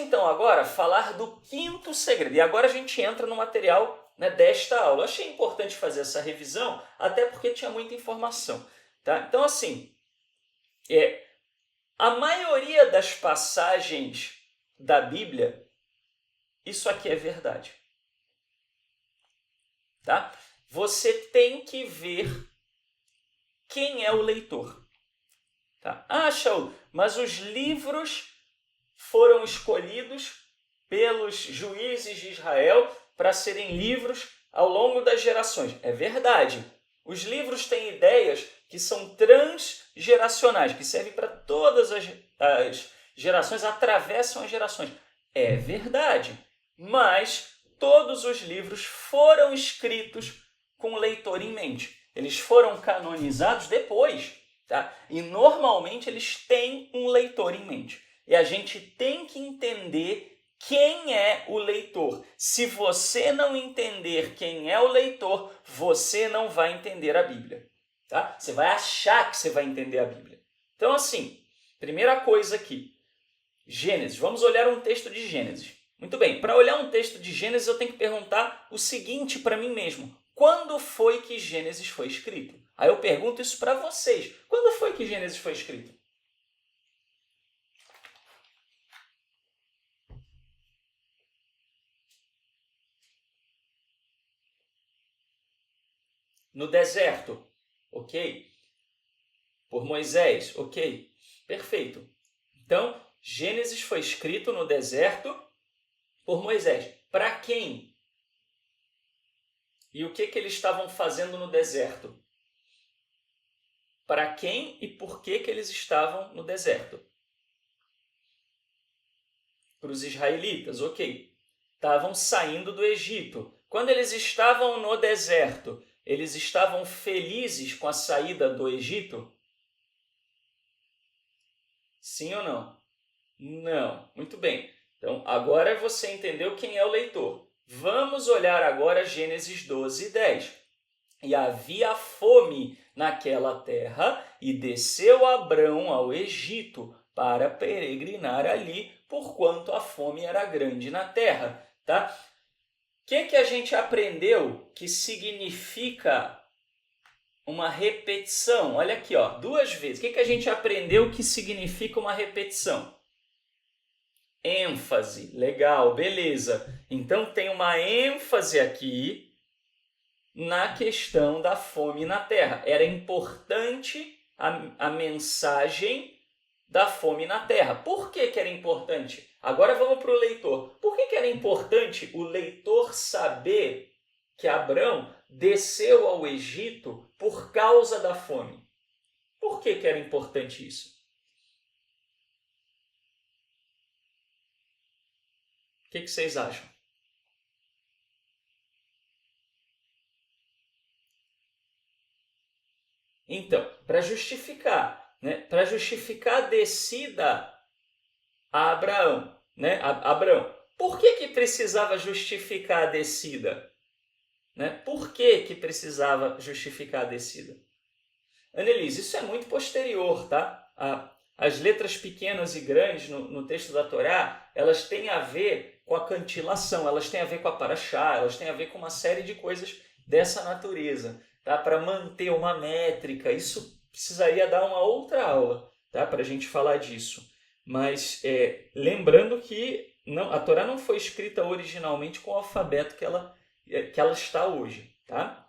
então agora falar do quinto segredo. E agora a gente entra no material, né, desta aula. Eu achei importante fazer essa revisão, até porque tinha muita informação. Tá? Então, assim, a maioria das passagens da Bíblia, isso aqui é verdade. Tá? Você tem que ver quem é o leitor. Tá? Ah, Shaul, mas os livros foram escolhidos pelos juízes de Israel para serem livros ao longo das gerações. É verdade. Os livros têm ideias que são transgeracionais, que servem para todas as gerações, atravessam as gerações. É verdade. Mas todos os livros foram escritos com o leitor em mente. Eles foram canonizados depois. Tá? E normalmente eles têm um leitor em mente. E a gente tem que entender quem é o leitor. Se você não entender quem é o leitor, você não vai entender a Bíblia. Tá? Você vai achar que você vai entender a Bíblia. Então, assim, primeira coisa aqui, Gênesis. Vamos olhar um texto de Gênesis. Muito bem, para olhar um texto de Gênesis, eu tenho que perguntar o seguinte para mim mesmo. Quando foi que Gênesis foi escrito? Aí eu pergunto isso para vocês. Quando foi que Gênesis foi escrito? No deserto, ok? Por Moisés, ok? Perfeito. Então, Gênesis foi escrito no deserto por Moisés. Para quem? E o que eles estavam fazendo no deserto? Para quem e por que eles estavam no deserto? Para os israelitas, ok. Estavam saindo do Egito. Quando eles estavam no deserto, eles estavam felizes com a saída do Egito? Sim ou não? Não. Muito bem. Então, agora você entendeu quem é o leitor. Vamos olhar agora Gênesis 12, 10. E havia fome naquela terra, e desceu Abrão ao Egito para peregrinar ali, porquanto a fome era grande na terra. Tá? O que a gente aprendeu que significa uma repetição? Olha aqui, ó, 2 vezes. O que a gente aprendeu que significa uma repetição? ênfase. Legal, beleza. Então tem uma ênfase aqui na questão da fome na terra. Era importante a mensagem da fome na terra. Por que era importante? Agora vamos para o leitor. Por que era importante o leitor saber que Abrão desceu ao Egito por causa da fome? Por que era importante isso? O que vocês acham? Então, para justificar, né? Para justificar a descida a Abraão, né? Abraão. Por que precisava justificar a descida? Né? Por que precisava justificar a descida? Annelise, isso é muito posterior, tá? As letras pequenas e grandes no texto da Torá, elas têm a ver com a cantilação, elas têm a ver com a paraxá, elas têm a ver com uma série de coisas dessa natureza, tá? Para manter uma métrica, isso precisaria dar uma outra aula, tá? Para a gente falar disso. Mas lembrando que a Torá não foi escrita originalmente com o alfabeto que ela está hoje, tá?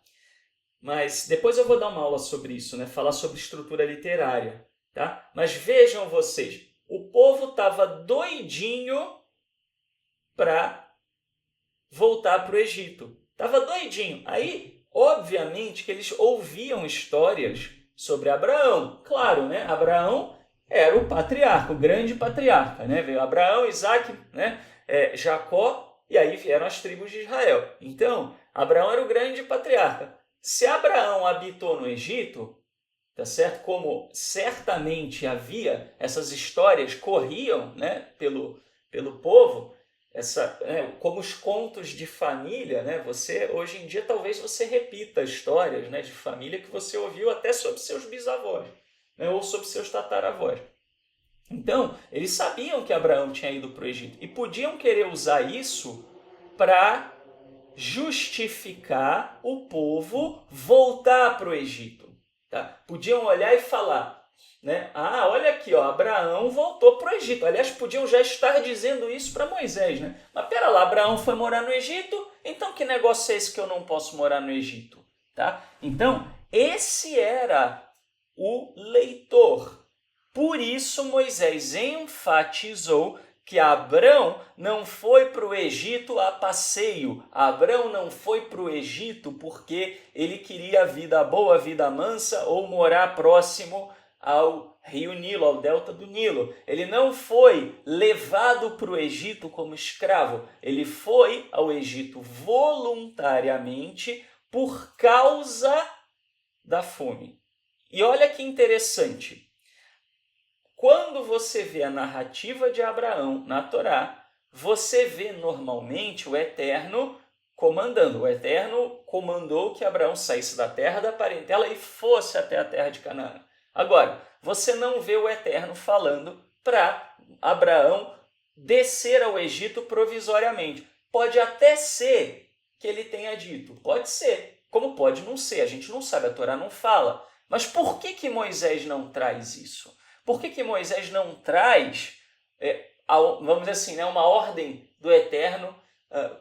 Mas depois eu vou dar uma aula sobre isso, né? Falar sobre estrutura literária, tá? Mas vejam vocês, o povo estava doidinho para voltar para o Egito. Estava doidinho. Aí, obviamente, que eles ouviam histórias sobre Abraão. Claro, né? Abraão era o patriarca, o grande patriarca, né? Veio Abraão, Isaac, né? Jacó, e aí vieram as tribos de Israel. Então, Abraão era o grande patriarca. Se Abraão habitou no Egito, tá certo? Como certamente havia, essas histórias corriam, né, pelo povo, como os contos de família, né? Hoje em dia talvez você repita histórias, né, de família que você ouviu até sobre seus bisavós, né, ou sobre seus tataravós. Então, eles sabiam que Abraão tinha ido para o Egito e podiam querer usar isso para justificar o povo voltar para o Egito. Tá? Podiam olhar e falar, né? Ah, olha aqui, ó, Abraão voltou para o Egito. Aliás, podiam já estar dizendo isso para Moisés, né? Mas pera lá, Abraão foi morar no Egito, então que negócio é esse que eu não posso morar no Egito? Tá? Então, esse era o leitor. Por isso, Moisés enfatizou que Abrão não foi para o Egito a passeio. Abrão não foi para o Egito porque ele queria vida boa, vida mansa ou morar próximo ao rio Nilo, ao delta do Nilo. Ele não foi levado para o Egito como escravo. Ele foi ao Egito voluntariamente por causa da fome. E olha que interessante. Quando você vê a narrativa de Abraão na Torá, você vê normalmente o Eterno comandando. O Eterno comandou que Abraão saísse da terra da parentela e fosse até a terra de Canaã. Agora, você não vê o Eterno falando para Abraão descer ao Egito provisoriamente. Pode até ser que ele tenha dito, pode ser, como pode não ser, a gente não sabe, a Torá não fala. Mas por que Moisés não traz isso? Por que Moisés não traz, vamos dizer assim, né, uma ordem do Eterno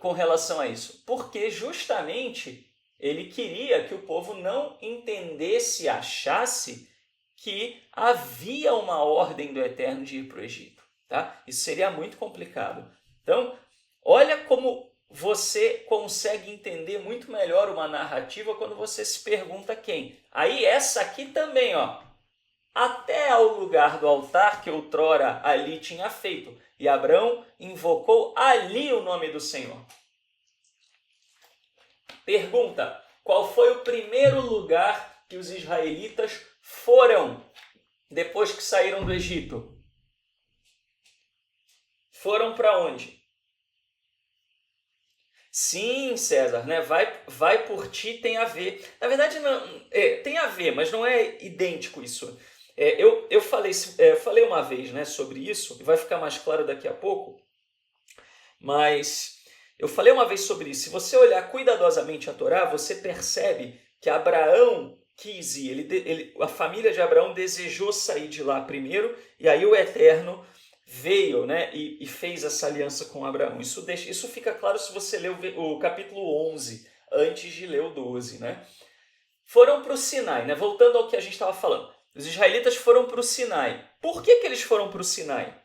com relação a isso? Porque justamente ele queria que o povo não entendesse, achasse que havia uma ordem do Eterno de ir para o Egito. Tá? Isso seria muito complicado. Então, olha como você consegue entender muito melhor uma narrativa quando você se pergunta quem. Aí essa aqui também, ó. Até ao lugar do altar que outrora ali tinha feito. E Abrão invocou ali o nome do Senhor. Pergunta: qual foi o primeiro lugar que os israelitas foram depois que saíram do Egito? Foram para onde? Sim, César, né? Vai por ti tem a ver. Na verdade, não, tem a ver, mas não é idêntico isso. Eu falei uma vez, né, sobre isso, e vai ficar mais claro daqui a pouco, mas eu falei uma vez sobre isso. Se você olhar cuidadosamente a Torá, você percebe que Abraão quis ir, a família de Abraão desejou sair de lá primeiro, e aí o Eterno veio, né, e fez essa aliança com Abraão. Isso fica claro se você ler o capítulo 11, antes de ler o 12. Né? Foram para o Sinai, né? Voltando ao que a gente estava falando. Os israelitas foram para o Sinai. Por que eles foram para o Sinai?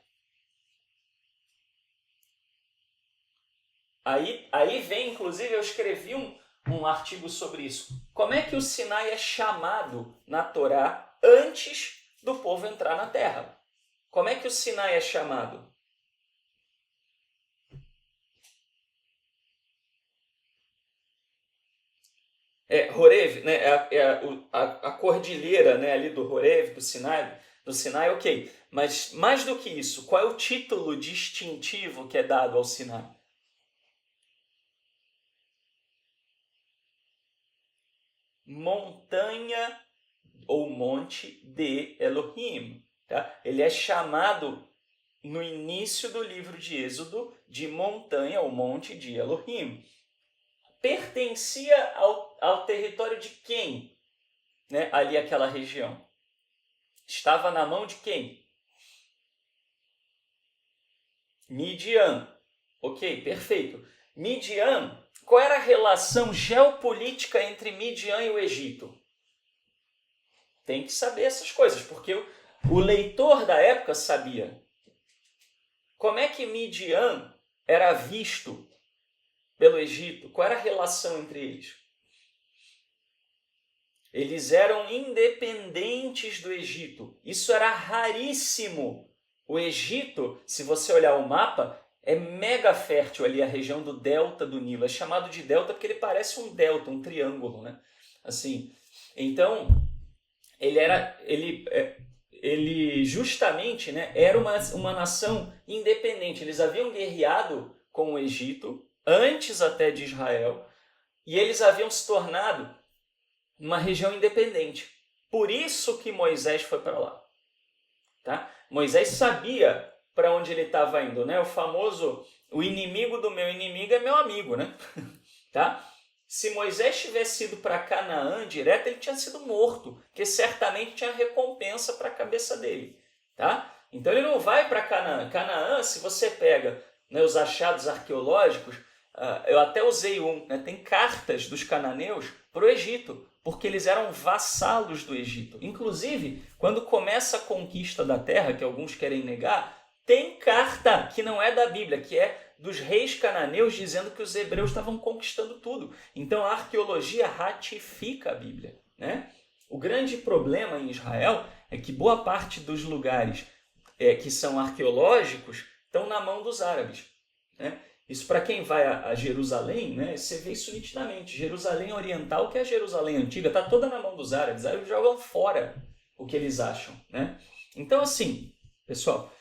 Aí vem, inclusive, eu escrevi um artigo sobre isso. Como é que o Sinai é chamado na Torá antes do povo entrar na terra? Como é que o Sinai é chamado? Horev, né? A cordilheira, né, ali do Horev, do Sinai, ok. Mas mais do que isso, qual é o título distintivo que é dado ao Sinai? Montanha ou monte de Elohim. Tá? Ele é chamado no início do livro de Êxodo de montanha ou monte de Elohim. Pertencia ao território de quem? Né? Ali aquela região. Estava na mão de quem? Midian. Ok, perfeito. Midian, qual era a relação geopolítica entre Midian e o Egito? Tem que saber essas coisas, porque o leitor da época sabia. Como é que Midian era visto pelo Egito? Qual era a relação entre eles? Eles eram independentes do Egito. Isso era raríssimo. O Egito, se você olhar o mapa, é mega fértil ali, a região do delta do Nilo. É chamado de delta porque ele parece um delta, um triângulo, né? Assim, então, ele justamente, né, era uma nação independente. Eles haviam guerreado com o Egito, antes até de Israel, e eles haviam se tornado uma região independente. Por isso que Moisés foi para lá. Tá? Moisés sabia para onde ele estava indo, né? O famoso, o inimigo do meu inimigo é meu amigo, né? Tá? Se Moisés tivesse ido para Canaã direto, ele tinha sido morto, porque certamente tinha recompensa para a cabeça dele, tá? Então ele não vai para Canaã. Canaã, se você pega, né, os achados arqueológicos, eu até usei né, tem cartas dos cananeus para o Egito, porque eles eram vassalos do Egito. Inclusive, quando começa a conquista da terra, que alguns querem negar, tem carta que não é da Bíblia, que é dos reis cananeus dizendo que os hebreus estavam conquistando tudo. Então a arqueologia ratifica a Bíblia, né? O grande problema em Israel é que boa parte dos lugares que são arqueológicos estão na mão dos árabes, né? Isso para quem vai a Jerusalém, né? Você vê isso nitidamente. Jerusalém Oriental, que é a Jerusalém Antiga, está toda na mão dos árabes. Os árabes jogam fora o que eles acham, né? Então, assim, pessoal,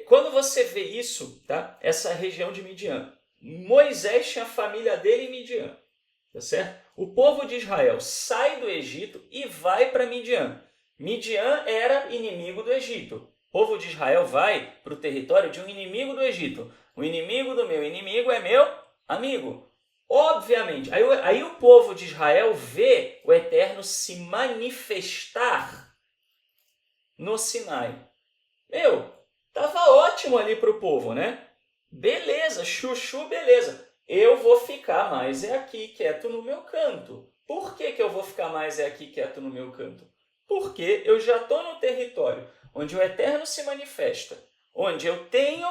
quando você vê isso, tá? Essa região de Midian, Moisés tinha a família dele em Midian, tá certo? O povo de Israel sai do Egito e vai para Midian. Midian era inimigo do Egito. O povo de Israel vai para o território de um inimigo do Egito. O inimigo do meu inimigo é meu amigo. Obviamente, aí o povo de Israel vê o Eterno se manifestar no Sinai. Tava ótimo ali para o povo, né? Beleza, chuchu, beleza. Eu vou ficar mais aqui quieto no meu canto. Por que eu vou ficar mais aqui quieto no meu canto? Porque eu já estou no território onde o Eterno se manifesta, onde eu tenho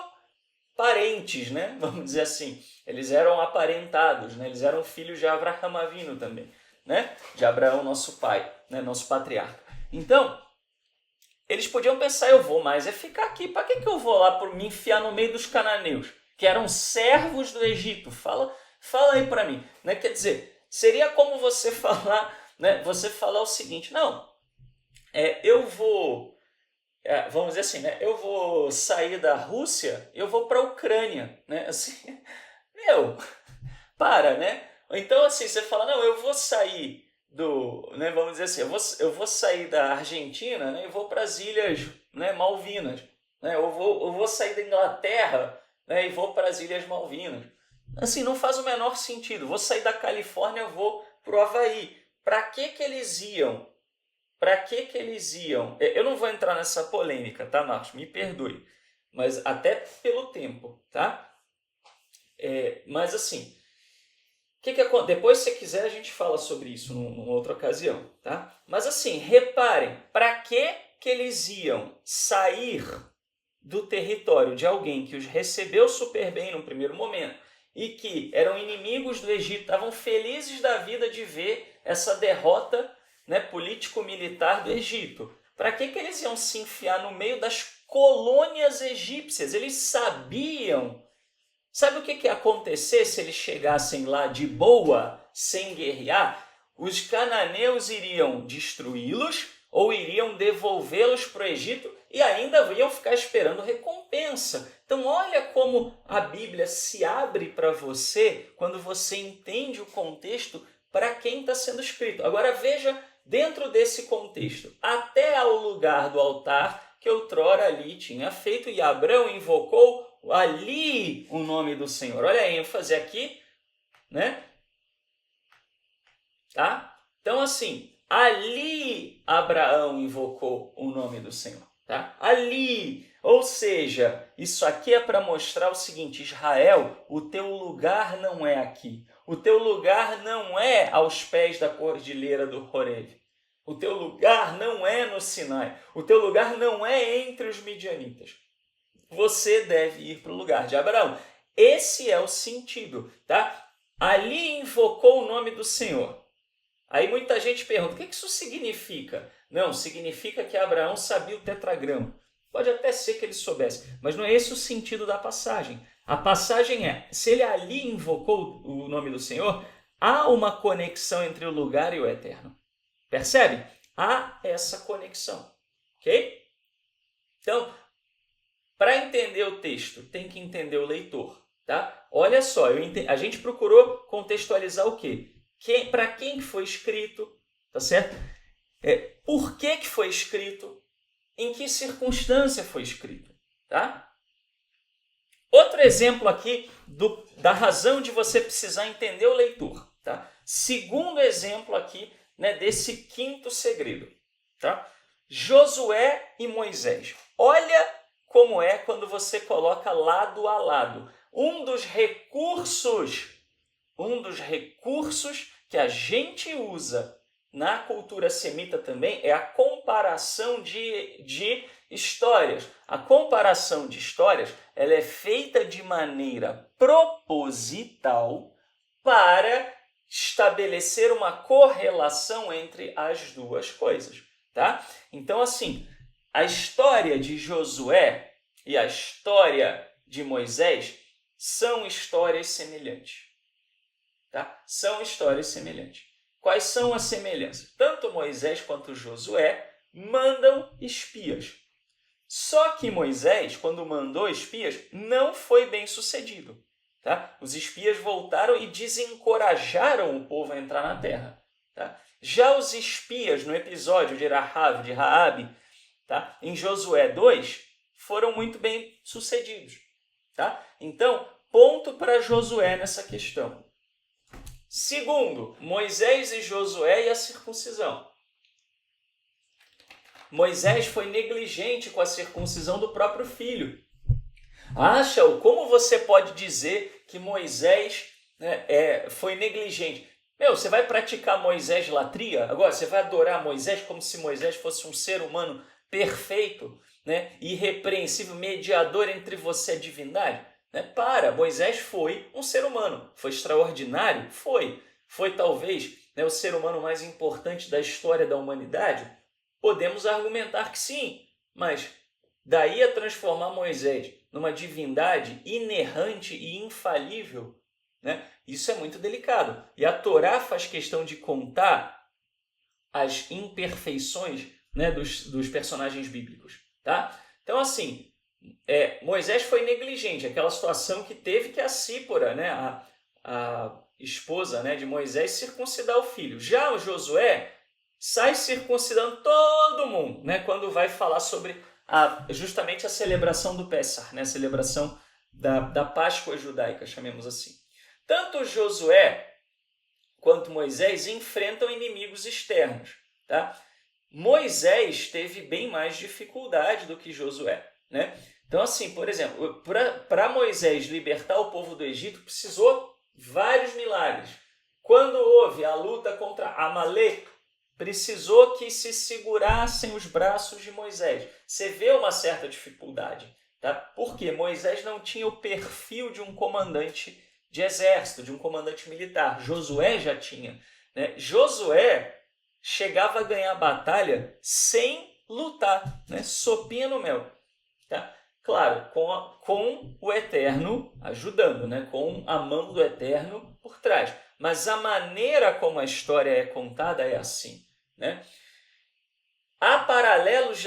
parentes, né? Vamos dizer assim. Eles eram aparentados, né? Eles eram filhos de Avraham Avinu também, né? De Abraão, nosso pai, né? Nosso patriarca. Então, eles podiam pensar, eu vou mais ficar aqui. Para que eu vou lá por me enfiar no meio dos cananeus, que eram servos do Egito? Fala aí para mim, né? Quer dizer, seria como você falar, né? Você falar o seguinte, não, eu vou, vamos dizer assim, né? Eu vou sair da Rússia, eu vou para a Ucrânia, né? Assim, para, né? Então, assim, você fala, não, eu vou sair né, vamos dizer assim, eu vou sair da Argentina, né, e vou para as ilhas, né, Malvinas, né, eu vou sair da Inglaterra, né, e vou para as ilhas Malvinas. Assim, não faz o menor sentido. Vou sair da Califórnia, eu vou para o Havaí. Para que eles iam? Para que eles iam? Eu não vou entrar nessa polêmica, tá, Marcos? Me perdoe. Mas até pelo tempo, tá? Mas assim, depois, se quiser, a gente fala sobre isso numa outra ocasião, tá? Mas assim, reparem, para que eles iam sair do território de alguém que os recebeu super bem no primeiro momento e que eram inimigos do Egito, estavam felizes da vida de ver essa derrota, né, político-militar do Egito? Para que eles iam se enfiar no meio das colônias egípcias? Eles sabiam. Sabe o que ia acontecer se eles chegassem lá de boa, sem guerrear? Os cananeus iriam destruí-los ou iriam devolvê-los para o Egito e ainda iam ficar esperando recompensa. Então olha como a Bíblia se abre para você quando você entende o contexto para quem está sendo escrito. Agora veja dentro desse contexto, até ao lugar do altar que outrora ali tinha feito, e Abrão invocou ali o nome do Senhor. Olha a ênfase aqui, né? Tá? Então, assim, ali Abraão invocou o nome do Senhor. Tá? Ali. Ou seja, isso aqui é para mostrar o seguinte: Israel, o teu lugar não é aqui. O teu lugar não é aos pés da cordilheira do Horeb. O teu lugar não é no Sinai. O teu lugar não é entre os midianitas. Você deve ir para o lugar de Abraão. Esse é o sentido, tá? Ali invocou o nome do Senhor. Aí muita gente pergunta, o que isso significa? Não, significa que Abraão sabia o tetragrama. Pode até ser que ele soubesse, mas não é esse o sentido da passagem. A passagem é, se ele ali invocou o nome do Senhor, há uma conexão entre o lugar e o eterno. Percebe? Há essa conexão, ok? Então, para entender o texto, tem que entender o leitor, tá? Olha só, a gente procurou contextualizar o quê? Para quem foi escrito, tá certo? Por que foi escrito? em que circunstância foi escrito, tá? Outro exemplo aqui da razão de você precisar entender o leitor, tá? Segundo exemplo aqui, né, desse quinto segredo, tá? Josué e Moisés. Olha como é quando você coloca lado a lado. Um dos recursos que a gente usa na cultura semita também é a comparação de histórias. A comparação de histórias ela é feita de maneira proposital para estabelecer uma correlação entre as duas coisas, tá? Então, assim, a história de Josué e a história de Moisés são histórias semelhantes, tá? São histórias semelhantes. Quais são as semelhanças? Tanto Moisés quanto Josué mandam espias. Só que Moisés, quando mandou espias, não foi bem sucedido. Tá? Os espias voltaram e desencorajaram o povo a entrar na terra. Tá? Já os espias, no episódio de Raabe, tá? Em Josué 2, foram muito bem sucedidos. Tá? Então, ponto para Josué nessa questão. Segundo, Moisés e Josué e a circuncisão. Moisés foi negligente com a circuncisão do próprio filho. Acha, como você pode dizer que Moisés, né, foi negligente? Você vai praticar Moisés latria? Agora, você vai adorar Moisés como se Moisés fosse um ser humano perfeito, né, irrepreensível, mediador entre você e a divindade? Moisés foi um ser humano. Foi extraordinário? Foi. Foi talvez, né, o ser humano mais importante da história da humanidade? Podemos argumentar que sim, mas daí a transformar Moisés numa divindade inerrante e infalível, né? Isso é muito delicado. E a Torá faz questão de contar as imperfeições, né, dos personagens bíblicos. Tá? Então, assim, Moisés foi negligente. Aquela situação que teve que a Sípora, né, a esposa, né, de Moisés, circuncidar o filho. Já o Josué sai circuncidando todo mundo, né, quando vai falar sobre justamente a celebração do Pessah, né, a celebração da Páscoa judaica, chamemos assim. Tanto Josué quanto Moisés enfrentam inimigos externos. Tá? Moisés teve bem mais dificuldade do que Josué. Né? Então, assim, por exemplo, para Moisés libertar o povo do Egito, precisou vários milagres. Quando houve a luta contra Amaleque, precisou que se segurassem os braços de Moisés. Você vê uma certa dificuldade. Tá? Porque Moisés não tinha o perfil de um comandante de exército, de um comandante militar. Josué já tinha. Né? Josué chegava a ganhar a batalha sem lutar. Né? Sopinha no mel. Tá? Claro, com o Eterno ajudando, né? Com a mão do Eterno por trás. Mas a maneira como a história é contada é assim. Né? Há paralelos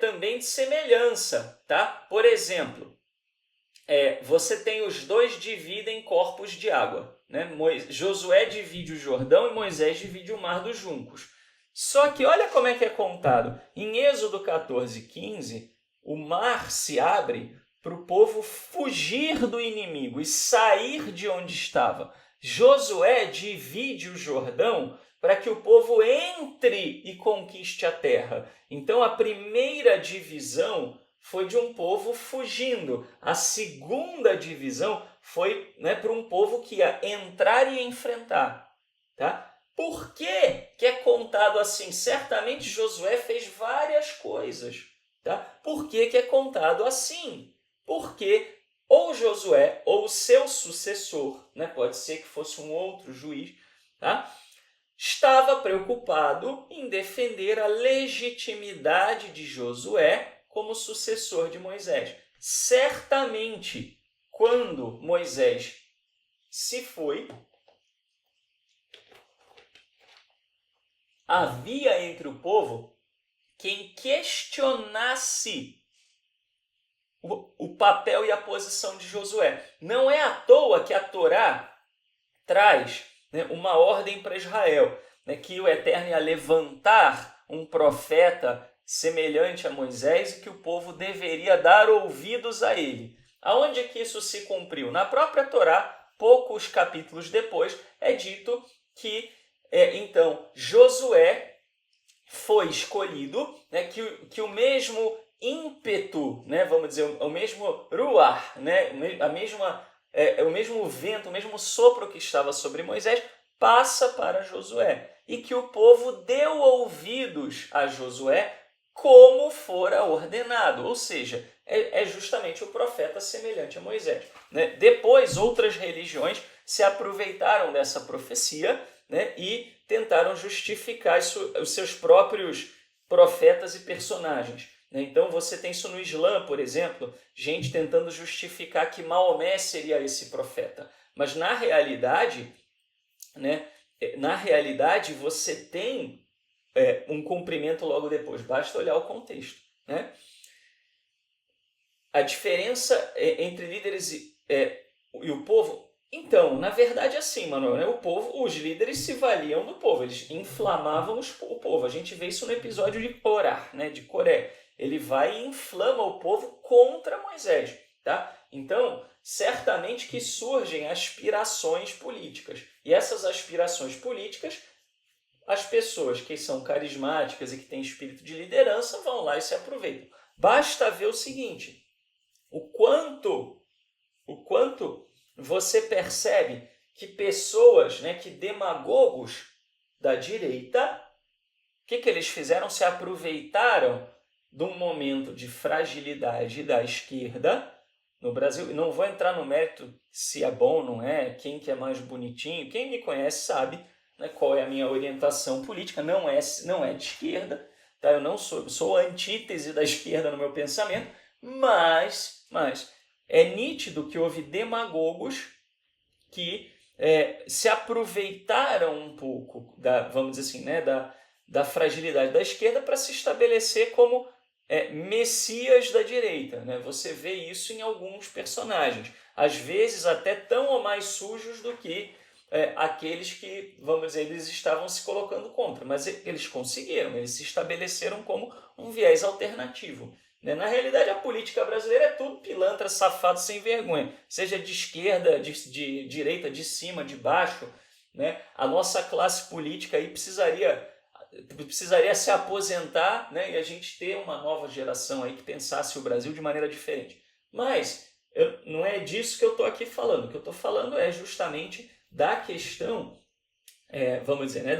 também de semelhança. Tá? Por exemplo, você tem os dois dividem corpos de água. Né? Josué divide o Jordão e Moisés divide o Mar dos Juncos. Só que olha como é que é contado. Em Êxodo 14:15, o mar se abre para o povo fugir do inimigo e sair de onde estava. Josué divide o Jordão para que o povo entre e conquiste a terra. Então, a primeira divisão foi de um povo fugindo. A segunda divisão foi, né, para um povo que ia entrar e enfrentar. Tá? Por que é contado assim? Certamente Josué fez várias coisas. Tá? Por que é contado assim? Porque ou Josué ou o seu sucessor, né, pode ser que fosse um outro juiz, tá, estava preocupado em defender a legitimidade de Josué como sucessor de Moisés. Certamente, quando Moisés se foi, havia entre o povo quem questionasse o papel e a posição de Josué. Não é à toa que a Torá traz, né, uma ordem para Israel, né, que o Eterno ia levantar um profeta semelhante a Moisés e que o povo deveria dar ouvidos a ele. Aonde é que isso se cumpriu? Na própria Torá, poucos capítulos depois, é dito que então Josué foi escolhido, né, que o mesmo ímpeto, né, vamos dizer, o mesmo ruar, né, o mesmo vento, o mesmo sopro que estava sobre Moisés, passa para Josué. E que o povo deu ouvidos a Josué como fora ordenado, ou seja, é justamente o profeta semelhante a Moisés. Né? Depois, outras religiões se aproveitaram dessa profecia, né, e tentaram justificar os seus próprios profetas e personagens. Né? Então você tem isso no Islã, por exemplo, gente tentando justificar que Maomé seria esse profeta. Mas na realidade, né, você tem um cumprimento logo depois. Basta olhar o contexto. Né? A diferença entre líderes e o povo... Então, na verdade, é assim, Manuel, né? Os líderes se valiam do povo, eles inflamavam o povo. A gente vê isso no episódio de Corá, né? De Coré. Ele vai e inflama o povo contra Moisés. Tá? Então, certamente que surgem aspirações políticas. E essas aspirações políticas, as pessoas que são carismáticas e que têm espírito de liderança vão lá e se aproveitam. Basta ver o seguinte, o quanto você percebe que pessoas, né, que demagogos da direita, o que eles fizeram? Se aproveitaram de um momento de fragilidade da esquerda no Brasil. E não vou entrar no mérito se é bom ou não é, quem que é mais bonitinho. Quem me conhece sabe, né, qual é a minha orientação política. Não é de esquerda, tá? Eu não sou a antítese da esquerda no meu pensamento, mas é nítido que houve demagogos que se aproveitaram um pouco vamos dizer assim, né, da fragilidade da esquerda para se estabelecer como messias da direita. Né? Você vê isso em alguns personagens, às vezes até tão ou mais sujos do que aqueles que, vamos dizer, eles estavam se colocando contra, mas eles conseguiram, eles se estabeleceram como um viés alternativo. Na realidade, a política brasileira é tudo pilantra, safado, sem vergonha. Seja de esquerda, de direita, de cima, de baixo. Né? A nossa classe política aí precisaria se aposentar, né? E a gente ter uma nova geração aí que pensasse o Brasil de maneira diferente. Mas não é disso que eu estou aqui falando. O que eu estou falando é justamente da questão, vamos dizer, né,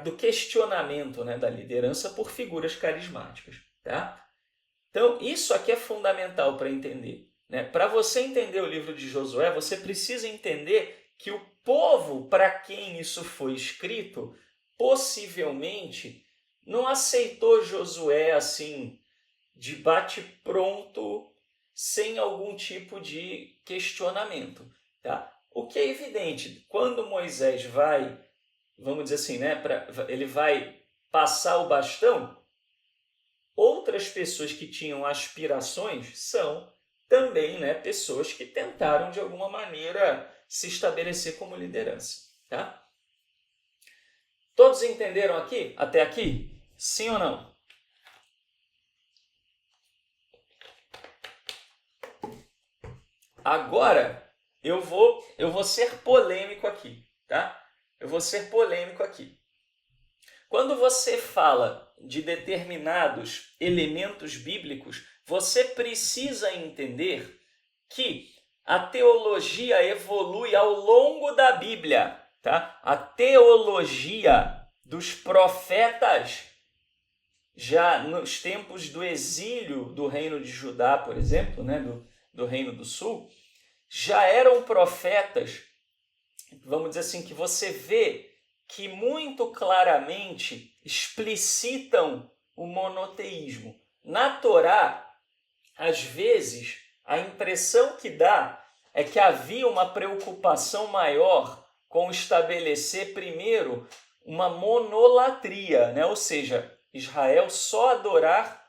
do questionamento, né, da liderança por figuras carismáticas. Tá? Então, isso aqui é fundamental para entender. Né? Para você entender o livro de Josué, você precisa entender que o povo para quem isso foi escrito, possivelmente, não aceitou Josué assim, de bate-pronto, sem algum tipo de questionamento. Tá? O que é evidente, quando Moisés vai, vamos dizer assim, né, ele vai passar o bastão, outras pessoas que tinham aspirações são também, né, pessoas que tentaram, de alguma maneira, se estabelecer como liderança. Tá? Todos entenderam aqui? Até aqui? Sim ou não? Agora, eu vou ser polêmico aqui. Tá? Eu vou ser polêmico aqui. Quando você fala de determinados elementos bíblicos, você precisa entender que a teologia evolui ao longo da Bíblia. Tá? A teologia dos profetas, já nos tempos do exílio do reino de Judá, por exemplo, né, do reino do sul, já eram profetas, vamos dizer assim, que você vê que muito claramente explicitam o monoteísmo. Na Torá, às vezes, a impressão que dá é que havia uma preocupação maior com estabelecer primeiro uma monolatria, né? Ou seja, Israel só adorar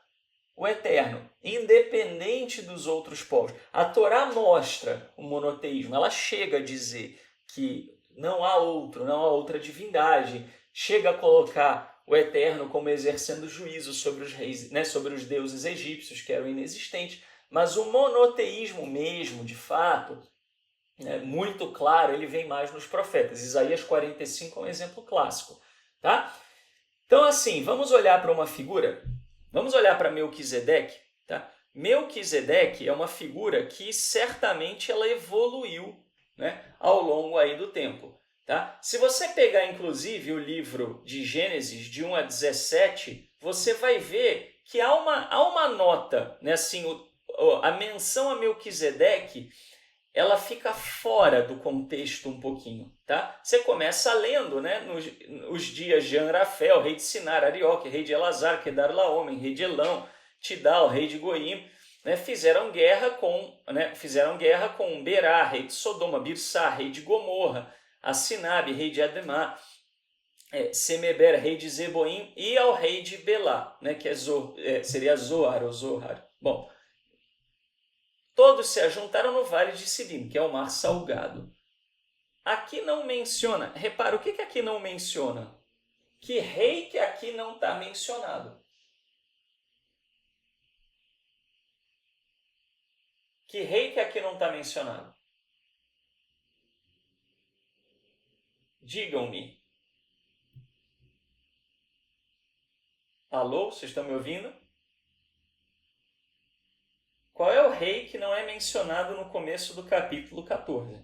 o Eterno, independente dos outros povos. A Torá mostra o monoteísmo, ela chega a dizer que não há outra divindade, chega a colocar o Eterno como exercendo juízo sobre os reis, né, sobre os deuses egípcios que eram inexistentes, mas o monoteísmo mesmo, de fato, muito claro, ele vem mais nos profetas. Isaías 45 é um exemplo clássico. Tá? Então, assim, vamos olhar para uma figura, vamos olhar para Melquisedeque. Tá? Melquisedeque é uma figura que certamente ela evoluiu, né, ao longo aí do tempo. Tá? Se você pegar, inclusive, o livro de Gênesis, de 1 a 17, você vai ver que há uma nota, né, assim, a menção a Melquisedeque, ela fica fora do contexto um pouquinho, tá? Você começa lendo, né, nos dias de Anrafel, rei de Sinar, Arioque, rei de Elazar, Kedar-Laomer, rei de Elão, Tidal, rei de Goim, né, fizeram guerra com Berá, rei de Sodoma, Birsá, rei de Gomorra, Assinabe, rei de Ademá, Semeber, rei de Zeboim, e ao rei de Belá, né, que seria Zoar ou Zohar. Bom, todos se ajuntaram no Vale de Sidim, que é o Mar Salgado. Aqui não menciona, repara, o que aqui não menciona? Que rei que aqui não está mencionado? Que rei que aqui não está mencionado? Digam-me. Alô, vocês estão me ouvindo? Qual é o rei que não é mencionado no começo do capítulo 14?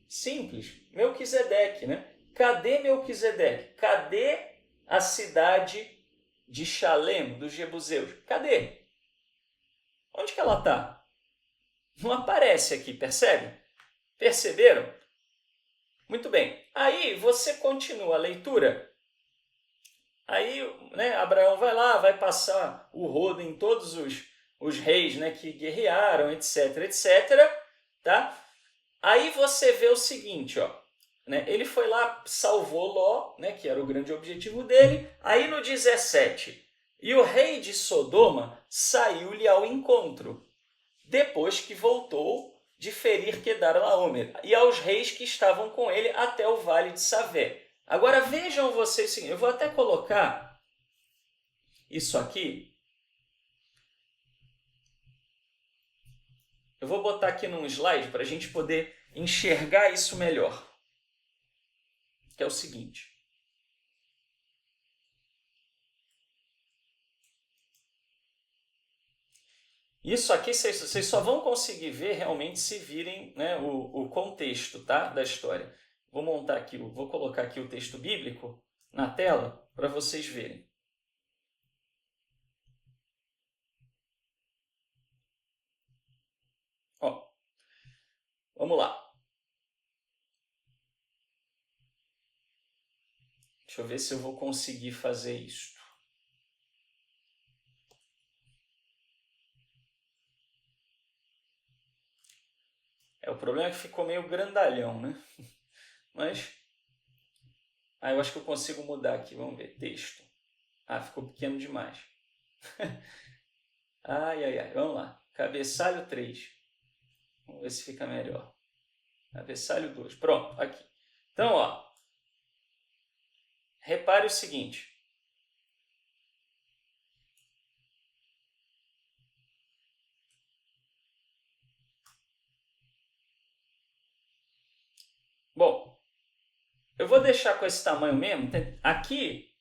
Simples, Melquisedeque, né? Cadê Melquisedeque? Cadê a cidade de Shalem, dos Jebuseus? Cadê? Onde que ela está? Não aparece aqui, percebe? Perceberam? Muito bem. Aí você continua a leitura. Aí, né, Abraão vai lá, vai passar o rodo em todos os reis, né, que guerrearam, etc, etc. Tá? Aí você vê o seguinte, ó, né, ele foi lá, salvou Ló, né, que era o grande objetivo dele. Aí no 17, e o rei de Sodoma saiu-lhe ao encontro, depois que voltou de ferir Kedar-Laomer, e aos reis que estavam com ele até o vale de Savé. Agora vejam vocês o seguinte, eu vou até colocar isso aqui. Eu vou botar aqui num slide para a gente poder enxergar isso melhor. Que é o seguinte. Isso aqui vocês só vão conseguir ver realmente se virem, né, o contexto, tá, da história. Vou montar aqui, vou colocar aqui o texto bíblico na tela para vocês verem. Ó, vamos lá. Deixa eu ver se eu vou conseguir fazer isso. O problema é que ficou meio grandalhão, né? Mas, eu acho que eu consigo mudar aqui. Vamos ver, texto. Ficou pequeno demais. Vamos lá. Cabeçalho 3. Vamos ver se fica melhor. Cabeçalho 2. Pronto, aqui. Então, ó. Repare o seguinte. Bom, eu vou deixar com esse tamanho mesmo. Aqui,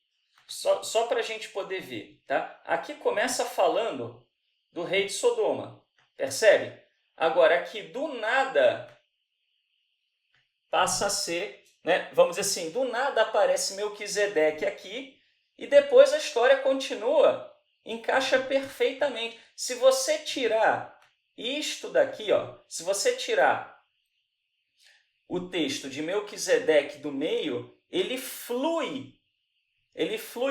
só para a gente poder ver, tá? Aqui começa falando do rei de Sodoma, percebe? Agora, aqui do nada passa a ser, né? Vamos dizer assim, do nada aparece Melquisedeque aqui e depois a história continua, encaixa perfeitamente. Se você tirar isto daqui, ó, se você tirar o texto de Melquisedeque do meio, ele flui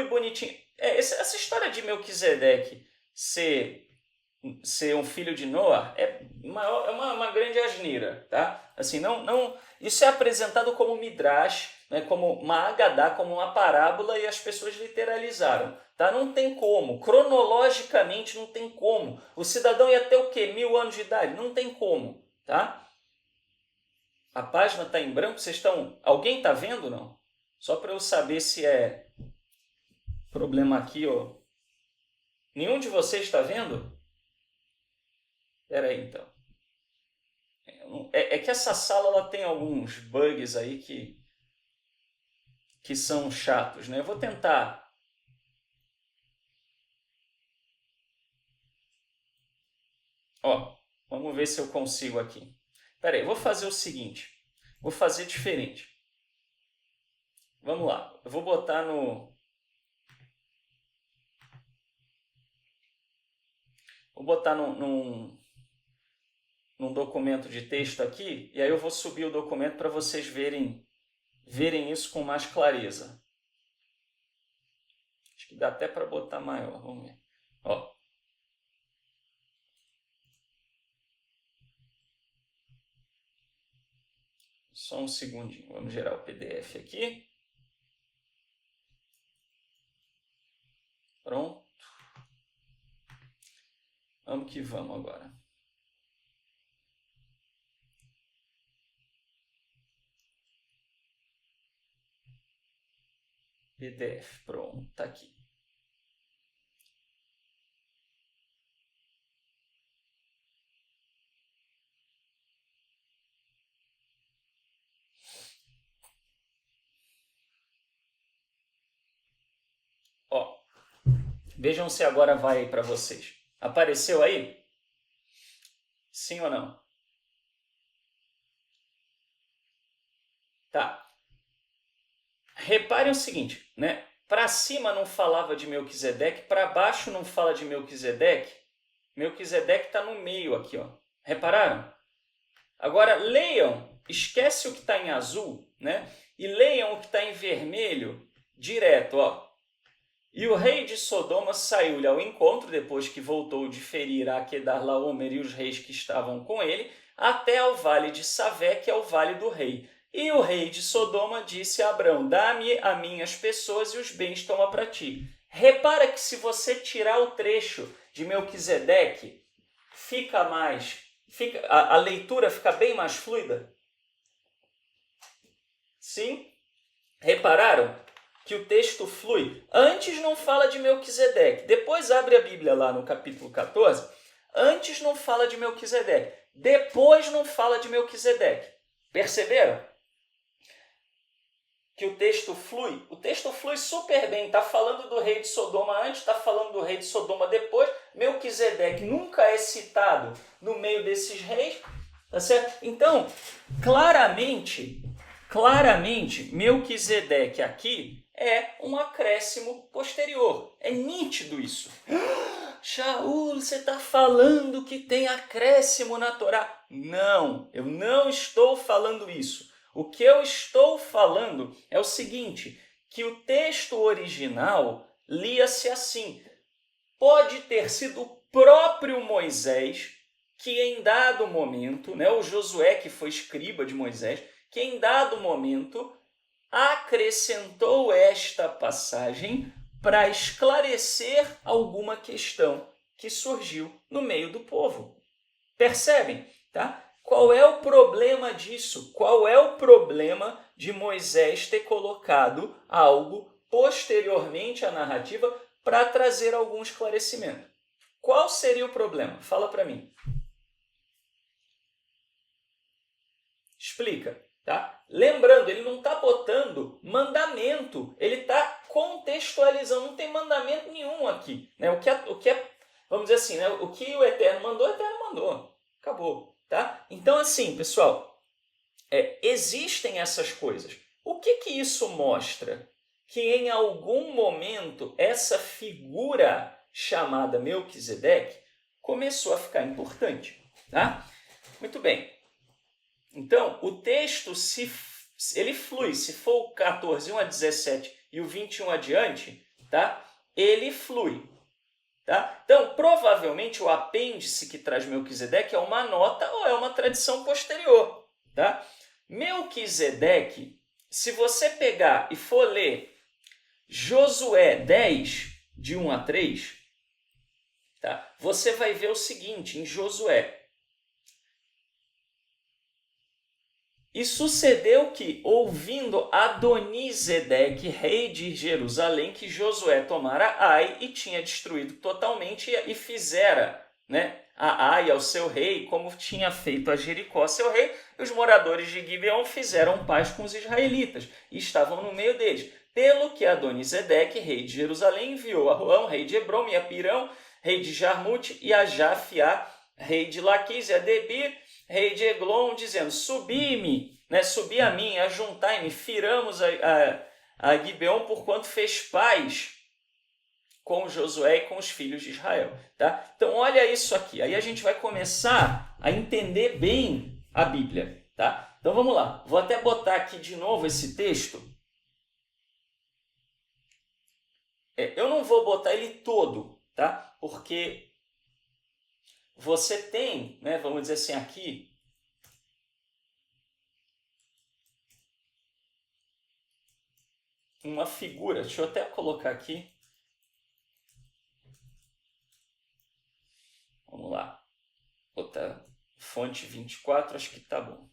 bonitinho. Essa história de Melquisedeque ser um filho de Noé é uma grande asneira, tá? Assim, não, isso é apresentado como midrash, né, como uma agadá, como uma parábola, e as pessoas literalizaram, tá? Não tem como, cronologicamente não tem como. O cidadão ia ter o quê? 1000 anos de idade? Não tem como, tá? A página está em branco? Alguém está vendo, não? Só para eu saber se é problema aqui, ó. Nenhum de vocês está vendo? Espera aí, então. É que essa sala ela tem alguns bugs aí que são chatos, né? Eu vou tentar. Ó, vamos ver se eu consigo aqui. Espera aí, vou fazer o seguinte. Vou fazer diferente. Vamos lá. Eu vou botar no... Vou botar num documento de texto aqui, e aí eu vou subir o documento para vocês verem isso com mais clareza. Acho que dá até para botar maior, vamos ver. Ó. Só um segundinho, vamos gerar o PDF aqui. Pronto. Vamos que vamos agora. PDF, pronto, tá aqui. Ó, vejam se agora vai para vocês. Apareceu aí? Sim ou não? Tá. Reparem o seguinte, né? Para cima não falava de Melquisedeque, para baixo não fala de Melquisedeque. Melquisedeque está no meio aqui, ó. Repararam? Agora leiam, esquece o que está em azul, né? E leiam o que está em vermelho direto, ó. E o rei de Sodoma saiu-lhe ao encontro, depois que voltou de ferir a Quedarlaomer e os reis que estavam com ele, até ao vale de Savé, que é o vale do rei. E o rei de Sodoma disse a Abrão: dá-me a minhas pessoas e os bens toma para ti. Repara que se você tirar o trecho de Melquisedeque, a leitura fica bem mais fluida. Sim? Repararam que o texto flui? Antes não fala de Melquisedeque, depois abre a Bíblia lá no capítulo 14, antes não fala de Melquisedeque, depois não fala de Melquisedeque. Perceberam? Que o texto flui? O texto flui super bem, está falando do rei de Sodoma antes, está falando do rei de Sodoma depois, Melquisedeque nunca é citado no meio desses reis, tá certo? Então, claramente, Melquisedeque aqui é um acréscimo posterior. É nítido isso. Shaul, você está falando que tem acréscimo na Torá? Não, eu não estou falando isso. O que eu estou falando é o seguinte, que o texto original lia-se assim. Pode ter sido o próprio Moisés que em dado momento, né, o Josué que foi escriba de Moisés, que em dado momento acrescentou esta passagem para esclarecer alguma questão que surgiu no meio do povo. Percebem? Tá? Qual é o problema disso? Qual é o problema de Moisés ter colocado algo posteriormente à narrativa para trazer algum esclarecimento? Qual seria o problema? Fala para mim. Explica. Tá? Lembrando, ele não está botando mandamento, ele está contextualizando, não tem mandamento nenhum aqui. Né? O que é, vamos dizer assim, né? O que o Eterno mandou. Acabou. Tá? Então, assim, pessoal, existem essas coisas. O que isso mostra? Que em algum momento essa figura chamada Melquisedeque começou a ficar importante. Tá? Muito bem. Então, o texto, ele flui. Se for o 14, 1 a 17 e o 21 adiante, tá? Ele flui. Tá? Então, provavelmente, o apêndice que traz Melquisedeque é uma nota ou é uma tradição posterior. Tá? Melquisedeque, se você pegar e for ler Josué 10, de 1 a 3, tá? Você vai ver o seguinte, em Josué. E sucedeu que, ouvindo Adonisedeque, rei de Jerusalém, que Josué tomara Ai e tinha destruído totalmente e fizera, né, a Ai ao seu rei, como tinha feito a Jericó seu rei, e os moradores de Gibeon fizeram paz com os israelitas e estavam no meio deles. Pelo que Adonisedeque, rei de Jerusalém, enviou a Roão, rei de Hebrom, e a Pirão, rei de Jarmute, e a Jafiá, rei de Laquis, e a Debir, rei de Eglon, dizendo, subi a mim, ajuntai-me, firamos a Gibeon, porquanto fez paz com Josué e com os filhos de Israel. Tá? Então, olha isso aqui. Aí a gente vai começar a entender bem a Bíblia. Tá? Então, vamos lá. Vou até botar aqui de novo esse texto. Eu não vou botar ele todo, tá? Porque você tem, né, vamos dizer assim, aqui, uma figura. Deixa eu até colocar aqui. Vamos lá. Botar fonte 24, acho que tá bom.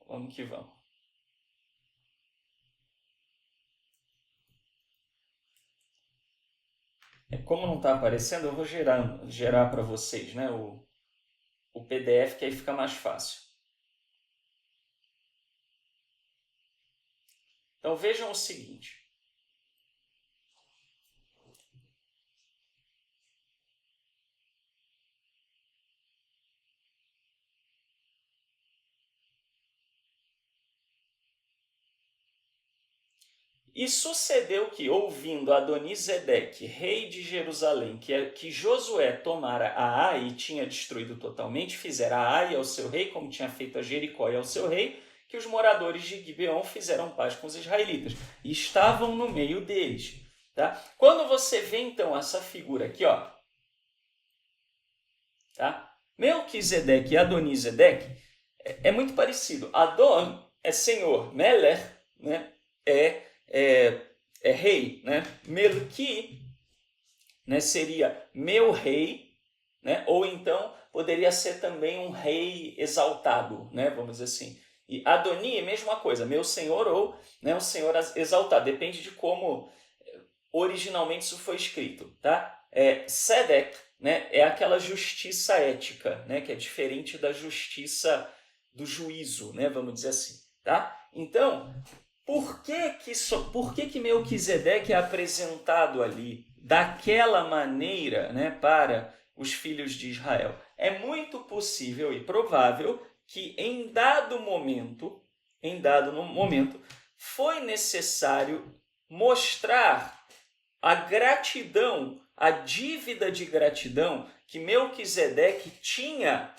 Vamos que vamos. Como não está aparecendo, eu vou gerar para vocês, né, o PDF, que aí fica mais fácil. Então vejam o seguinte. E sucedeu que, ouvindo Adonisedeque, rei de Jerusalém, que Josué tomara a Ai e tinha destruído totalmente, fizera a Ai ao seu rei, como tinha feito a Jericó e ao seu rei, que os moradores de Gibeon fizeram paz com os israelitas e estavam no meio deles. Tá? Quando você vê, então, essa figura aqui, ó, tá? Melquisedeque e Adonisedeque é muito parecido. Adon é senhor, Meler, né, é rei, né? Melqui, né, seria meu rei, né? Ou então poderia ser também um rei exaltado, né? Vamos dizer assim. E Adoni é a mesma coisa, meu senhor ou, né, um senhor exaltado, depende de como originalmente isso foi escrito, tá? Sedek, né, é aquela justiça ética, né, que é diferente da justiça do juízo, né, vamos dizer assim, tá? Então, por que Melquisedeque é apresentado ali daquela maneira, né, para os filhos de Israel? É muito possível e provável que em dado momento, foi necessário mostrar a gratidão, a dívida de gratidão que Melquisedeque tinha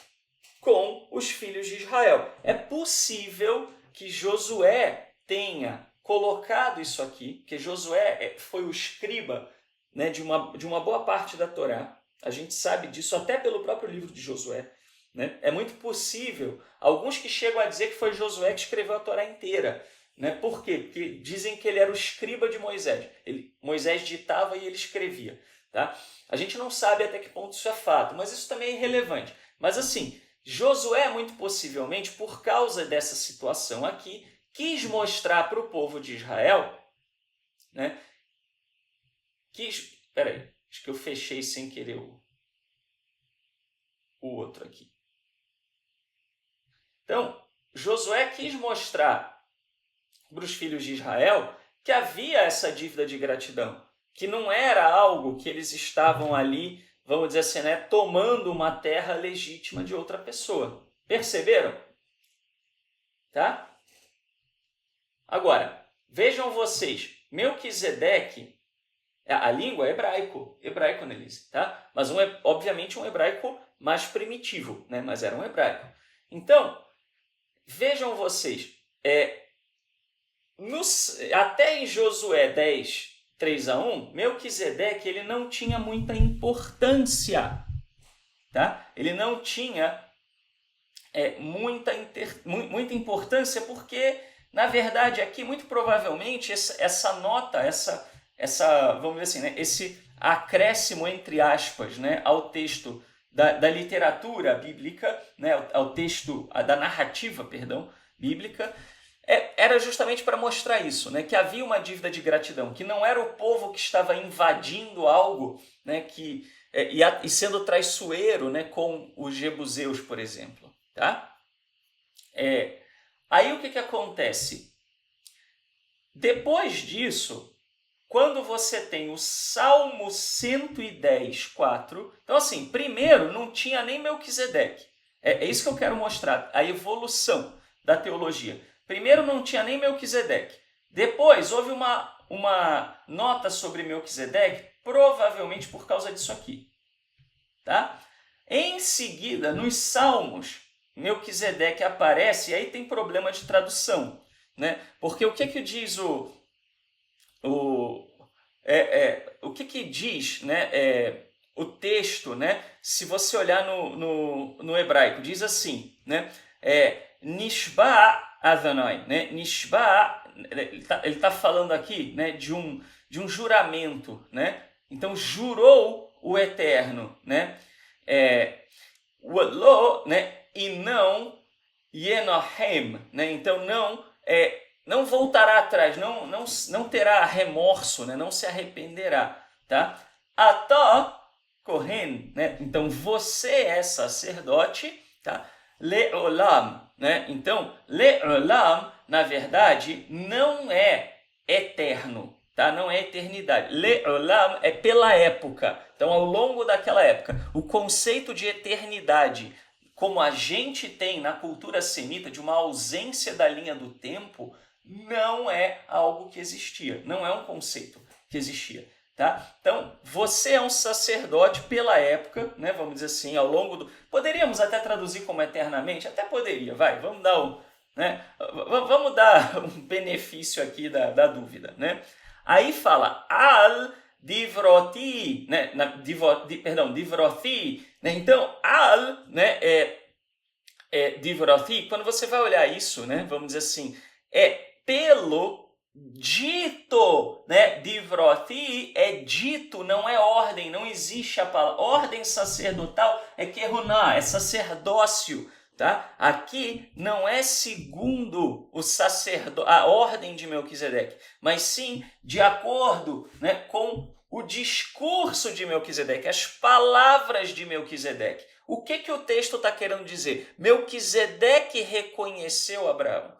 com os filhos de Israel. É possível que Josué tenha colocado isso aqui, que Josué foi o escriba, né, de uma boa parte da Torá. A gente sabe disso até pelo próprio livro de Josué. Né? É muito possível, alguns que chegam a dizer que foi Josué que escreveu a Torá inteira. Né? Por quê? Porque dizem que ele era o escriba de Moisés. Moisés ditava e ele escrevia. Tá? A gente não sabe até que ponto isso é fato, mas isso também é irrelevante. Mas assim, Josué, muito possivelmente, por causa dessa situação aqui, quis mostrar para o povo de Israel, né? Peraí, acho que eu fechei sem querer o outro aqui. Então, Josué quis mostrar para os filhos de Israel que havia essa dívida de gratidão, que não era algo que eles estavam ali, vamos dizer assim, né, tomando uma terra legítima de outra pessoa. Perceberam? Tá? Agora, vejam vocês, Melquisedeque, a língua é hebraico, Nelise, tá? Mas obviamente um hebraico mais primitivo, né? Mas era um hebraico. Então, vejam vocês, até em Josué 10, 3-1, Melquisedeque ele não tinha muita importância, tá? Ele não tinha muita importância porque, na verdade, aqui muito provavelmente essa nota, essa vamos dizer assim, né, esse acréscimo entre aspas, né, ao texto da literatura bíblica, né, ao texto, da narrativa, bíblica, era justamente para mostrar isso, né, que havia uma dívida de gratidão, que não era o povo que estava invadindo algo, né, e sendo traiçoeiro, né, com os jebuseus, por exemplo. Tá? Aí o que acontece? Depois disso, quando você tem o Salmo 110, 4, então assim, primeiro não tinha nem Melquisedeque. É isso que eu quero mostrar, a evolução da teologia. Primeiro não tinha nem Melquisedeque. Depois houve uma nota sobre Melquisedeque, provavelmente por causa disso aqui. Tá? Em seguida, nos Salmos, Melquisedeque aparece e aí tem problema de tradução. Né? Porque o que diz o que diz, né, o texto, né, se você olhar no hebraico, diz assim, né, Nishba Adonai, né, Nishba, ele tá falando aqui, né, de um juramento, né, então jurou o Eterno, né, né, e não Yenohem, né, então não voltará atrás, não terá remorso, né? Não se arrependerá. Tá? Atá Kohen, né? Então você é sacerdote, tá? Leolam, né? Então Leolam, na verdade, não é eterno, tá? Não é eternidade. Leolam é pela época. Então, ao longo daquela época, o conceito de eternidade, como a gente tem na cultura semita, de uma ausência da linha do tempo, não é algo que existia, não é um conceito que existia. Tá? Então, você é um sacerdote pela época, né, vamos dizer assim, ao longo do... Poderíamos até traduzir como eternamente? Até poderia, vamos dar vamos dar um benefício aqui da dúvida. Né? Aí fala, al divroti, né, divroti, né? Então, al, né, divroti, quando você vai olhar isso, né, vamos dizer assim, pelo dito, né? Divroti é dito, não é ordem, não existe a palavra. Ordem sacerdotal é kehuná, é sacerdócio, tá? Aqui não é segundo a ordem de Melquisedeque, mas sim de acordo, né, com o discurso de Melquisedeque, as palavras de Melquisedeque. O que o texto está querendo dizer? Melquisedeque reconheceu Abraão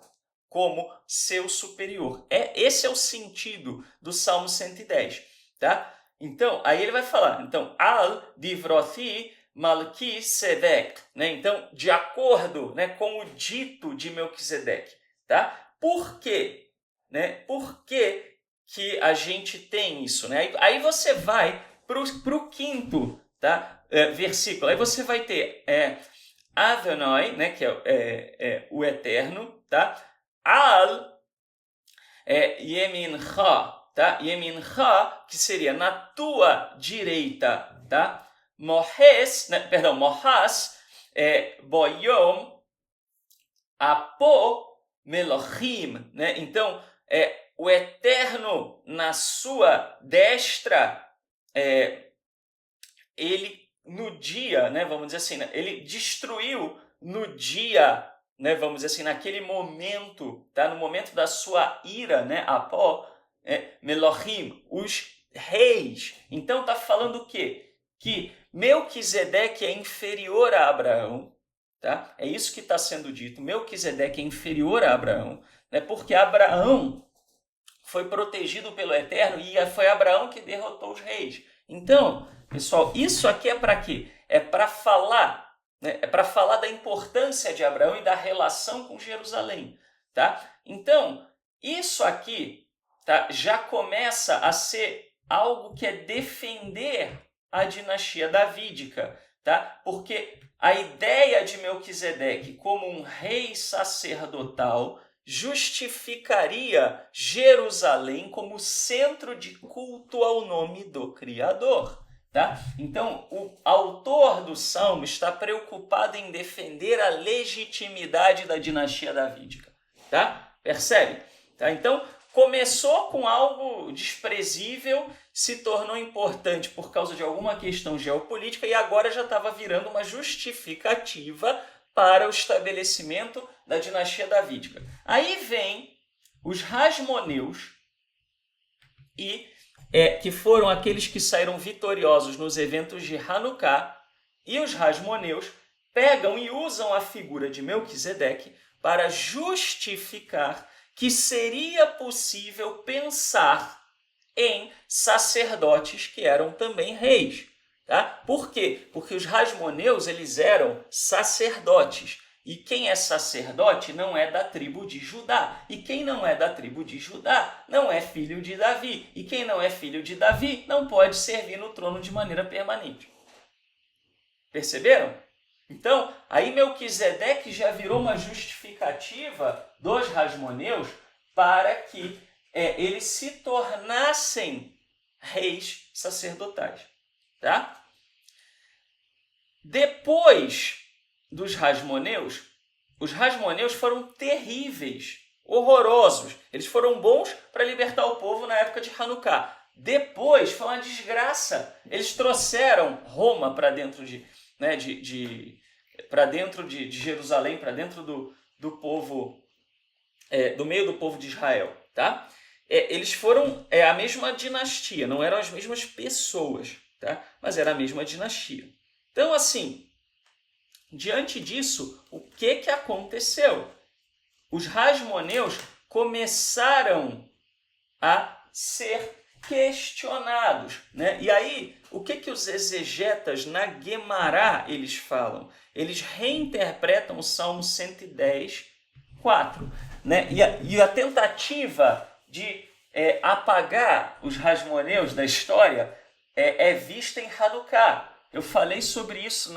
como seu superior. Esse é o sentido do Salmo 110. Tá? Então, aí ele vai falar, então, al divroti Melquisedeque, né? Então, de acordo, né, com o dito de Melquisedeque. Tá? Por quê? Né? Por que a gente tem isso? Né? Aí você vai para o quinto, tá? Versículo. Aí você vai ter Adonai, né, que é o Eterno, tá? Al Yemincha, tá? Yemincha, que seria na tua direita, tá? Mohes, né? Perdão, Mohas, Boyom, Apo Melohim, né? Então, o Eterno na sua destra, ele no dia, né? Vamos dizer assim, né? Ele destruiu no dia, né, vamos dizer assim, naquele momento, tá? No momento da sua ira, né, Apó, Melohim, os reis. Então está falando o quê? Que Melquisedeque é inferior a Abraão, tá? É isso que está sendo dito. Melquisedeque é inferior a Abraão, né? Porque Abraão foi protegido pelo Eterno e foi Abraão que derrotou os reis. Então, pessoal, isso aqui é para quê? É para falar, né? É para falar da importância de Abraão e da relação com Jerusalém, tá? Então, isso aqui, tá, já começa a ser algo que é defender a dinastia davídica, tá? Porque a ideia de Melquisedeque como um rei sacerdotal justificaria Jerusalém como centro de culto ao nome do Criador. Tá? Então, o autor do Salmo está preocupado em defender a legitimidade da dinastia davídica. Tá? Percebe? Tá? Então, começou com algo desprezível se tornou importante por causa de alguma questão geopolítica e agora já estava virando uma justificativa para o estabelecimento da dinastia davídica. Aí vem os Hasmoneus, que foram aqueles que saíram vitoriosos nos eventos de Hanukkah, e os Hasmoneus pegam e usam a figura de Melquisedeque para justificar que seria possível pensar em sacerdotes que eram também reis. Tá? Por quê? Porque os Hasmoneus eles eram sacerdotes. E quem é sacerdote não é da tribo de Judá. E quem não é da tribo de Judá não é filho de Davi. E quem não é filho de Davi não pode servir no trono de maneira permanente. Perceberam? Então, aí Melquisedeque já virou uma justificativa dos Hasmoneus para que eles se tornassem reis sacerdotais. Tá? Depois dos Hasmoneus, os Hasmoneus foram terríveis, horrorosos. Eles foram bons para libertar o povo na época de Hanukkah. Depois foi uma desgraça. Eles trouxeram Roma para dentro para dentro de Jerusalém, para dentro do povo, do meio do povo de Israel. Tá? Eles foram a mesma dinastia, não eram as mesmas pessoas, tá? Mas era a mesma dinastia. Então, assim, diante disso, o que aconteceu? Os Hasmoneus começaram a ser questionados, né? E aí, o que os exegetas na Guemará eles falam? Eles reinterpretam o Salmo 110, 4. Né? E a tentativa de apagar os Hasmoneus da história é vista em Hanukkah. Eu falei sobre isso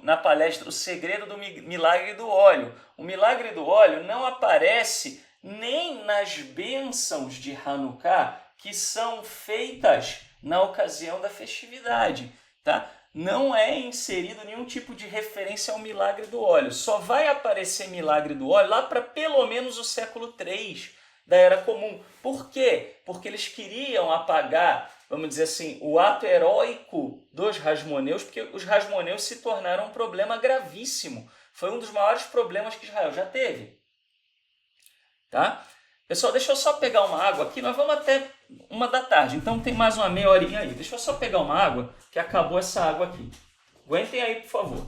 na palestra O Segredo do Milagre do Óleo. O milagre do óleo não aparece nem nas bênçãos de Hanukkah que são feitas na ocasião da festividade. Tá? Não é inserido nenhum tipo de referência ao milagre do óleo. Só vai aparecer milagre do óleo lá para pelo menos o século III da Era Comum. Por quê? Porque eles queriam apagar, vamos dizer assim, o ato heróico dos Hasmoneus, porque os Hasmoneus se tornaram um problema gravíssimo. Foi um dos maiores problemas que Israel já teve. Tá? Pessoal, deixa eu só pegar uma água aqui. Nós vamos até 1h da tarde, então tem mais uma meia horinha aí. Deixa eu só pegar uma água, que acabou essa água aqui. Aguentem aí, por favor.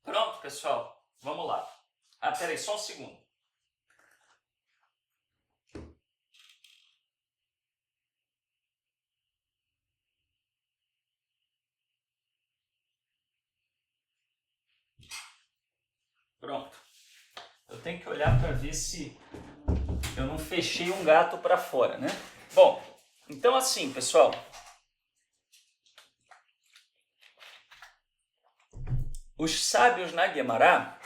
Pronto, pessoal. Vamos lá. Peraí, só um segundo. Pronto. Eu tenho que olhar para ver se eu não fechei um gato para fora, né? Bom, então assim, pessoal. Os sábios na Guemará,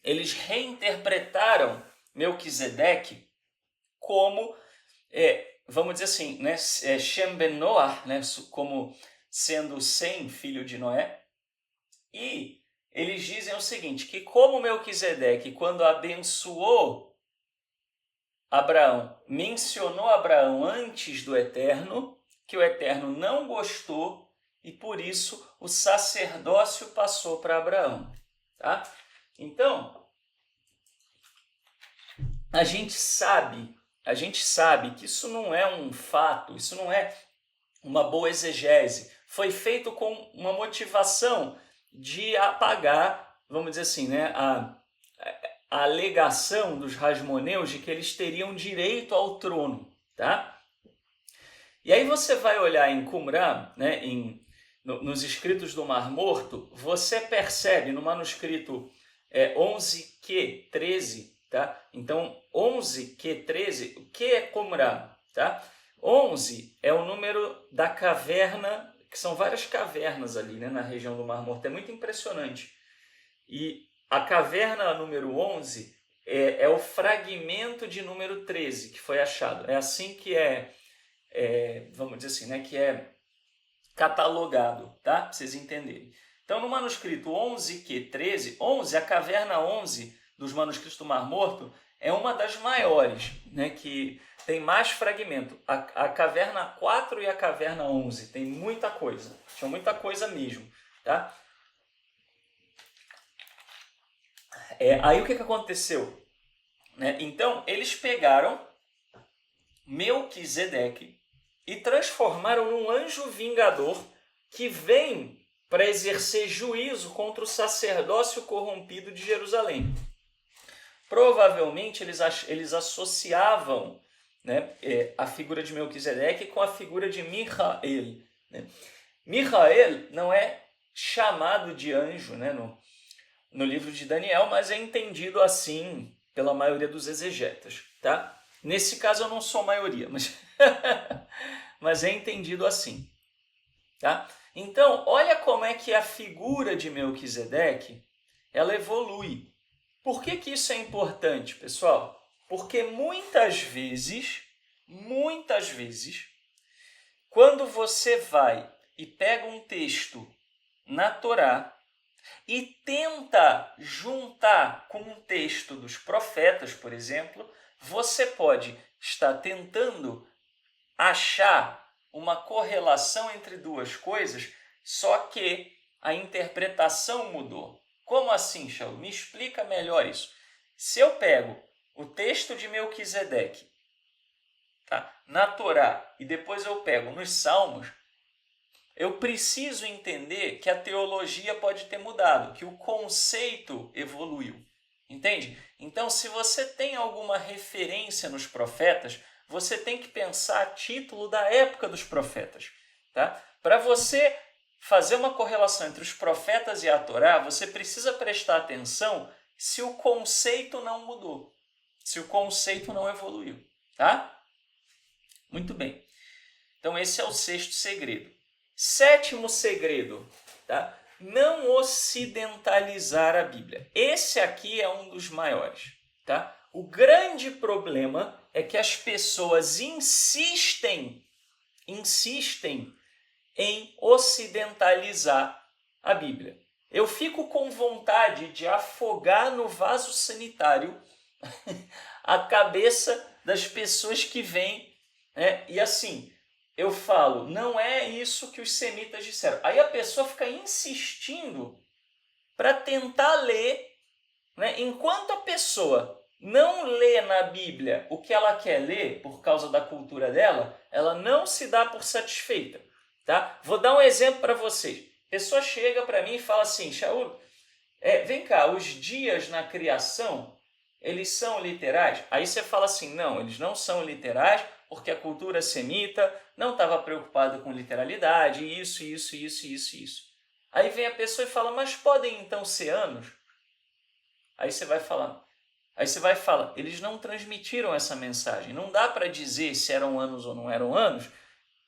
eles reinterpretaram Melquisedeque como, vamos dizer assim, né, Shem ben Noah, né, como sendo Sem, filho de Noé. E eles dizem o seguinte, que como Melquisedeque, quando abençoou Abraão, mencionou Abraão antes do Eterno, que o Eterno não gostou, e por isso o sacerdócio passou para Abraão. Tá? Então, a gente sabe que isso não é um fato, isso não é uma boa exegese. Foi feito com uma motivação de apagar, vamos dizer assim, né, a alegação dos Hasmoneus de que eles teriam direito ao trono, tá? E aí você vai olhar em Qumran, né, nos escritos do Mar Morto, você percebe no manuscrito 11Q13, tá? Então, 11Q13, o que é Qumran, tá? 11 é o número da caverna, que são várias cavernas ali, né, na região do Mar Morto. É muito impressionante. E a caverna número 11 é o fragmento de número 13 que foi achado. É assim que vamos dizer assim, né, que é catalogado, tá? Para vocês entenderem. Então, no manuscrito 11Q13, 11, a caverna 11 dos manuscritos do Mar Morto é uma das maiores, né, que tem mais fragmento. A caverna 4 e a caverna 11 tem muita coisa, tinha muita coisa mesmo, tá? Aí o que aconteceu? Né? Então, eles pegaram Melquisedeque e transformaram num anjo vingador que vem para exercer juízo contra o sacerdócio corrompido de Jerusalém. Provavelmente eles associavam, né, a figura de Melquisedeque com a figura de Michael. Né? Michael não é chamado de anjo, né, no livro de Daniel, mas é entendido assim pela maioria dos exegetas. Tá? Nesse caso eu não sou a maioria, mas é entendido assim. Tá? Então, olha como é que a figura de Melquisedeque ela evolui. Por que isso é importante, pessoal? Porque muitas vezes, quando você vai e pega um texto na Torá e tenta juntar com um texto dos profetas, por exemplo, você pode estar tentando achar uma correlação entre duas coisas, só que a interpretação mudou. Como assim, Shaul? Me explica melhor isso. Se eu pego o texto de Melquisedeque, tá, na Torá e depois eu pego nos Salmos, eu preciso entender que a teologia pode ter mudado, que o conceito evoluiu. Entende? Então, se você tem alguma referência nos profetas, você tem que pensar a título da época dos profetas. Tá? Para você fazer uma correlação entre os profetas e a Torá, você precisa prestar atenção se o conceito não mudou, se o conceito não evoluiu. Tá? Muito bem. Então, esse é o sexto segredo. Sétimo segredo, tá? Não ocidentalizar a Bíblia. Esse aqui é um dos maiores, tá? O grande problema é que as pessoas insistem em ocidentalizar a Bíblia. Eu fico com vontade de afogar no vaso sanitário a cabeça das pessoas que vêm, né? E assim, eu falo, não é isso que os semitas disseram. Aí a pessoa fica insistindo para tentar ler, né? Enquanto a pessoa não lê na Bíblia o que ela quer ler, por causa da cultura dela, ela não se dá por satisfeita. Tá? Vou dar um exemplo para vocês. A pessoa chega para mim e fala assim, Shaul, vem cá, os dias na criação, eles são literais? Aí você fala assim, não, eles não são literais, porque a cultura semita não estava preocupada com literalidade, isso. Aí vem a pessoa e fala, mas podem então ser anos? Aí você vai falar, eles não transmitiram essa mensagem. Não dá para dizer se eram anos ou não eram anos,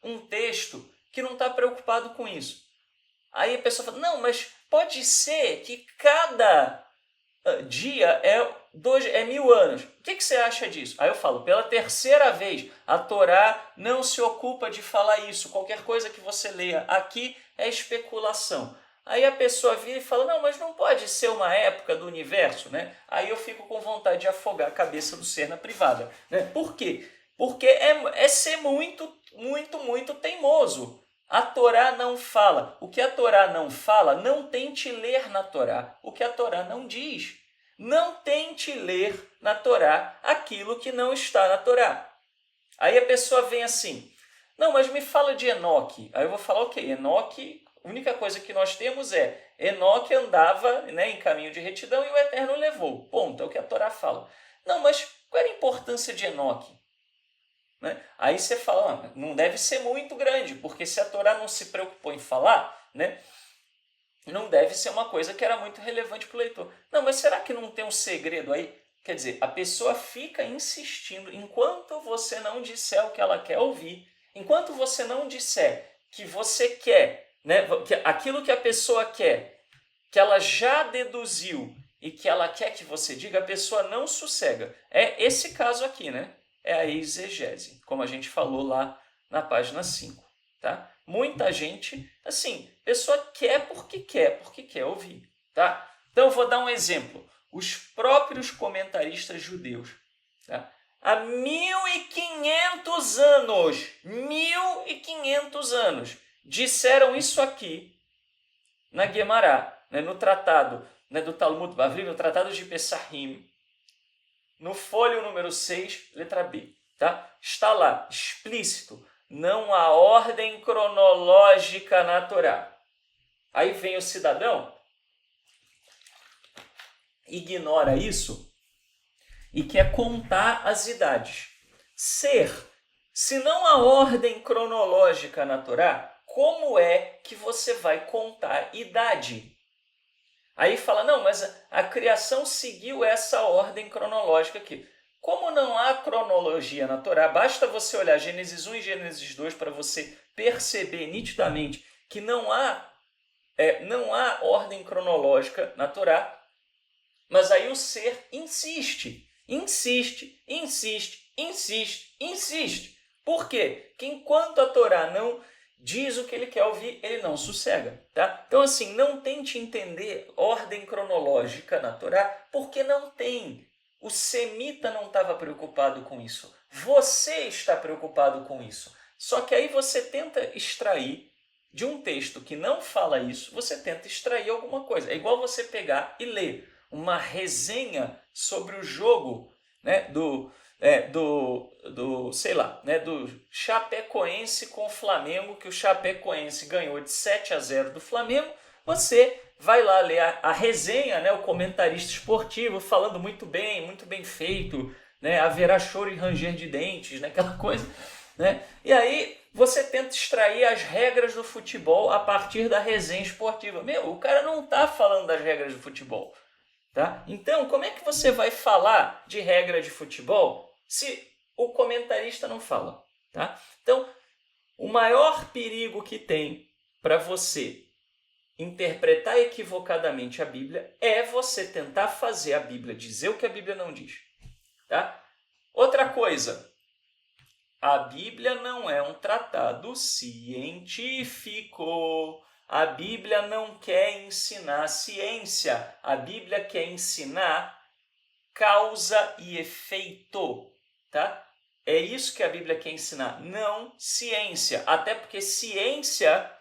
um texto que não está preocupado com isso. Aí a pessoa fala, não, mas pode ser que cada dia é 1000 anos. O que você acha disso? Aí eu falo, pela terceira vez, a Torá não se ocupa de falar isso. Qualquer coisa que você leia aqui é especulação. Aí a pessoa vira e fala, não, mas não pode ser uma época do universo, né? Aí eu fico com vontade de afogar a cabeça do ser na privada. Né? Por quê? Porque é ser muito teimoso. A Torá não fala. O que a Torá não fala, não tente ler na Torá. O que a Torá não diz. Não tente ler na Torá aquilo que não está na Torá. Aí a pessoa vem assim, não, mas me fala de Enoque. Aí eu vou falar, ok, Enoque, a única coisa que nós temos é Enoque andava, né, em caminho de retidão e o Eterno o levou. Ponto, é o que a Torá fala. Não, mas qual era a importância de Enoque? Né? Aí você fala, não deve ser muito grande, porque se a Torá não se preocupou em falar, né, não deve ser uma coisa que era muito relevante para o leitor. Não, mas será que não tem um segredo aí? Quer dizer, a pessoa fica insistindo, enquanto você não disser o que ela quer ouvir, enquanto você não disser que você quer, né, que aquilo que a pessoa quer, que ela já deduziu e que ela quer que você diga, a pessoa não sossega. É esse caso aqui, né? É a exegese, como a gente falou lá na página 5, tá? Muita gente, assim, pessoa quer porque quer ouvir, tá? Então eu vou dar um exemplo. Os próprios comentaristas judeus, tá? Há 1500 anos, disseram isso aqui na Guemará, né, no tratado, né, do Talmud Bavli, no tratado de Pesachim, no folho número 6, letra B. Tá? Está lá, explícito, não há ordem cronológica na Torá. Aí vem o cidadão, ignora isso e quer contar as idades. Se não há ordem cronológica na Torá, como é que você vai contar idade? Aí fala, não, mas a criação seguiu essa ordem cronológica aqui. Como não há cronologia na Torá, basta você olhar Gênesis 1 e Gênesis 2 para você perceber nitidamente que não há ordem cronológica na Torá, mas aí o ser insiste. Por quê? Porque enquanto a Torá não diz o que ele quer ouvir, ele não sossega. Tá? Então, assim, não tente entender ordem cronológica na Torá, porque não tem. O semita não estava preocupado com isso. Você está preocupado com isso. Só que aí você tenta extrair de um texto que não fala isso, você tenta extrair alguma coisa. É igual você pegar e ler uma resenha sobre o jogo, né, do Chapecoense com o Flamengo, que o Chapecoense ganhou de 7-0 do Flamengo. Você vai lá ler a resenha, né, o comentarista esportivo falando muito bem feito, né, haverá choro e ranger de dentes, né, aquela coisa, né? E aí você tenta extrair as regras do futebol a partir da resenha esportiva. O cara não está falando das regras do futebol. Tá? Então, como é que você vai falar de regra de futebol se o comentarista não fala? Tá? Então, o maior perigo que tem para você interpretar equivocadamente a Bíblia é você tentar fazer a Bíblia dizer o que a Bíblia não diz. Tá? Outra coisa, a Bíblia não é um tratado científico. A Bíblia não quer ensinar ciência, a Bíblia quer ensinar causa e efeito, tá? É isso que a Bíblia quer ensinar, não ciência. Até porque ciência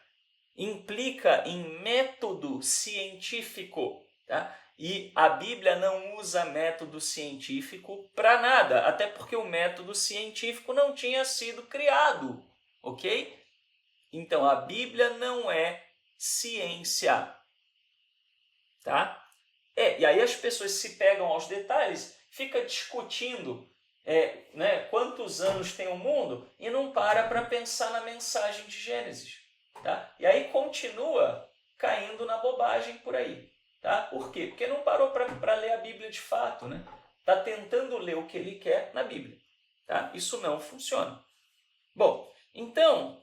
implica em método científico, tá? E a Bíblia não usa método científico para nada, até porque o método científico não tinha sido criado, ok? Então, a Bíblia não é ciência, tá? E aí as pessoas se pegam aos detalhes, fica discutindo né, quantos anos tem o mundo e não para pensar na mensagem de Gênesis, tá? E aí continua caindo na bobagem por aí, tá? Por quê? Porque não parou para ler a Bíblia de fato, né? Tá tentando ler o que ele quer na Bíblia, tá? Isso não funciona. Bom, então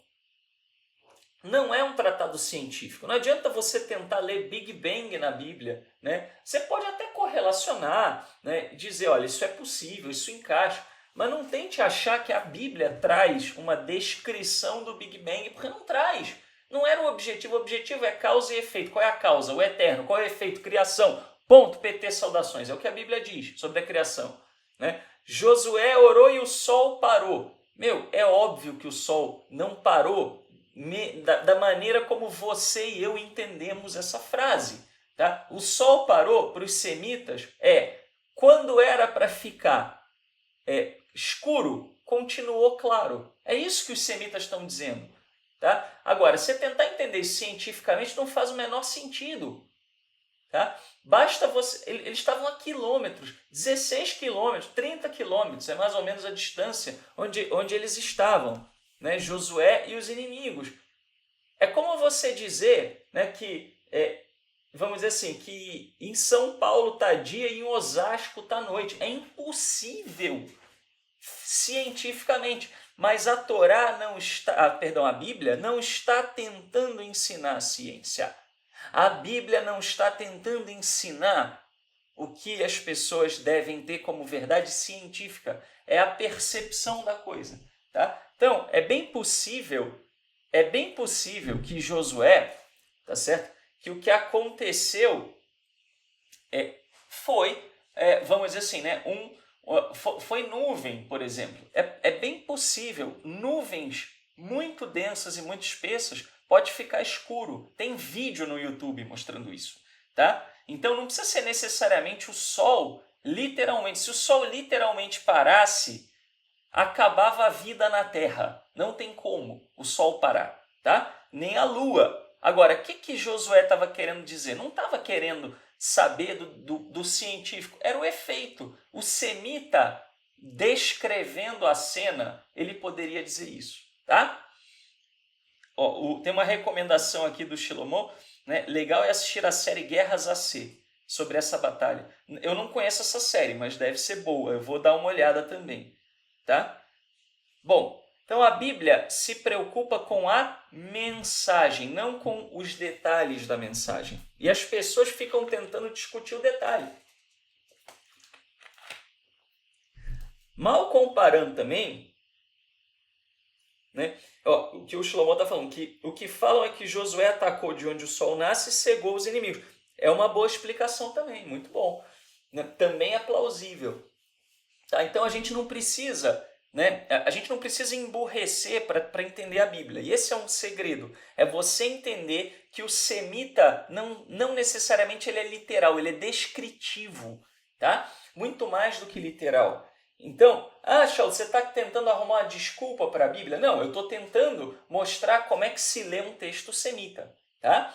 não é um tratado científico. Não adianta você tentar ler Big Bang na Bíblia, né? Você pode até correlacionar, né? Dizer, olha, isso é possível, isso encaixa. Mas não tente achar que a Bíblia traz uma descrição do Big Bang, porque não traz. Não era o objetivo. O objetivo é causa e efeito. Qual é a causa? O eterno. Qual é o efeito? Criação. Ponto. PT, saudações. É o que a Bíblia diz sobre a criação, né? Josué orou e o sol parou. É óbvio que o sol não parou da maneira como você e eu entendemos essa frase. Tá? O sol parou para os semitas quando era para ficar escuro, continuou claro. É isso que os semitas estão dizendo. Tá? Agora, você tentar entender isso cientificamente não faz o menor sentido. Tá? Basta você. Eles estavam a quilômetros, 16 quilômetros, 30 quilômetros, é mais ou menos a distância onde eles estavam, né? Josué e os inimigos. É como você dizer, né, que, vamos dizer assim, que em São Paulo está dia e em Osasco está noite. É impossível cientificamente. Mas a Torá não está, a Bíblia não está tentando ensinar a ciência. A Bíblia não está tentando ensinar o que as pessoas devem ter como verdade científica. É a percepção da coisa. Tá? Então, é bem possível que Josué, tá certo? Que o que aconteceu foi, vamos dizer assim, né? Foi nuvem, por exemplo. É bem possível. Nuvens muito densas e muito espessas pode ficar escuro. Tem vídeo no YouTube mostrando isso, tá? Então não precisa ser necessariamente o sol, literalmente. Se o sol literalmente parasse, acabava a vida na Terra. Não tem como o sol parar, tá? Nem a lua. Agora, o que Josué estava querendo dizer? Não estava querendo saber do científico. Era o efeito. O semita, descrevendo a cena, ele poderia dizer isso, tá? Tem uma recomendação aqui do Shlomo, né? Legal é assistir a série Guerras AC, sobre essa batalha. Eu não conheço essa série, mas deve ser boa. Eu vou dar uma olhada também, tá? Bom, então a Bíblia se preocupa com a mensagem, não com os detalhes da mensagem. E as pessoas ficam tentando discutir o detalhe. Mal comparando também, né? O que o Shlomo está falando, que o que falam é que Josué atacou de onde o sol nasce e cegou os inimigos. É uma boa explicação também, muito bom. Né? Também é plausível. Tá? Então a gente não precisa, né? A gente não precisa emburrecer para entender a Bíblia. E esse é um segredo. É você entender que o semita não necessariamente ele é literal, ele é descritivo. Tá? Muito mais do que literal. Então, Shaul, você está tentando arrumar uma desculpa para a Bíblia? Não, eu estou tentando mostrar como é que se lê um texto semita. Tá?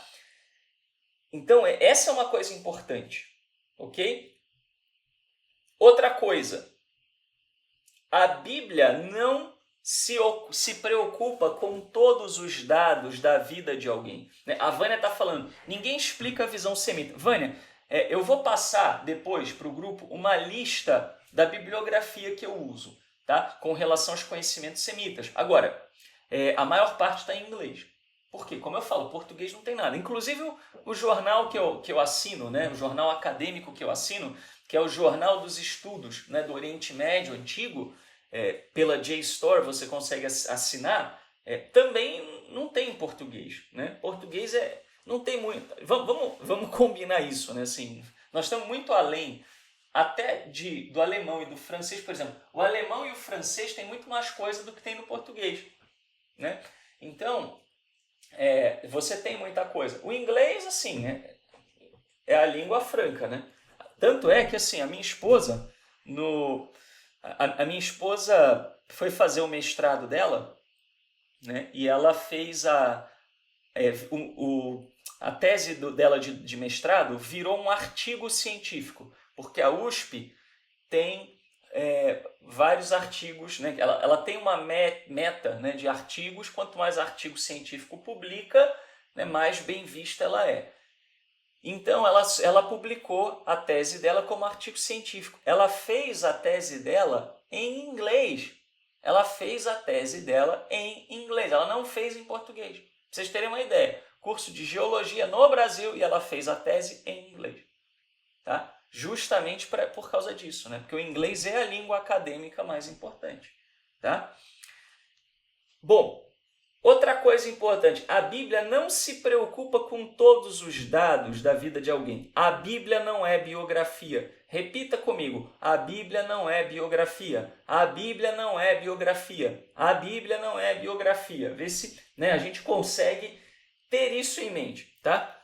Então, essa é uma coisa importante. Ok? Outra coisa. A Bíblia não se preocupa com todos os dados da vida de alguém. A Vânia está falando, ninguém explica a visão semita. Vânia, eu vou passar depois para o grupo uma lista da bibliografia que eu uso, tá? Com relação aos conhecimentos semitas. Agora, a maior parte está em inglês. Por quê? Como eu falo, português não tem nada. Inclusive o jornal que eu assino, né? O jornal acadêmico que eu assino, que é o Jornal dos Estudos, né, do Oriente Médio Antigo, pela JSTOR você consegue assinar, também não tem em português. Né? Português não tem muito. Vamos combinar isso. Né? Assim, nós estamos muito além até do alemão e do francês, por exemplo. O alemão e o francês têm muito mais coisa do que tem no português. Né? Então, você tem muita coisa. O inglês, assim, é a língua franca, né? Tanto é que assim, a minha esposa foi fazer o mestrado dela, né? E ela fez a tese dela de mestrado virou um artigo científico, porque a USP tem vários artigos, né? Ela tem uma meta, né, de artigos. Quanto mais artigo científico publica, né, mais bem vista ela é. Então, ela publicou a tese dela como artigo científico. Ela fez a tese dela em inglês. Ela não fez em português. Pra vocês terem uma ideia. Curso de geologia no Brasil e ela fez a tese em inglês. Tá? Justamente por causa disso, né? Porque o inglês é a língua acadêmica mais importante. Tá? Bom, outra coisa importante, a Bíblia não se preocupa com todos os dados da vida de alguém. A Bíblia não é biografia. Repita comigo, a Bíblia não é biografia. A Bíblia não é biografia. A Bíblia não é biografia. Vê se, né, a gente consegue ter isso em mente, tá?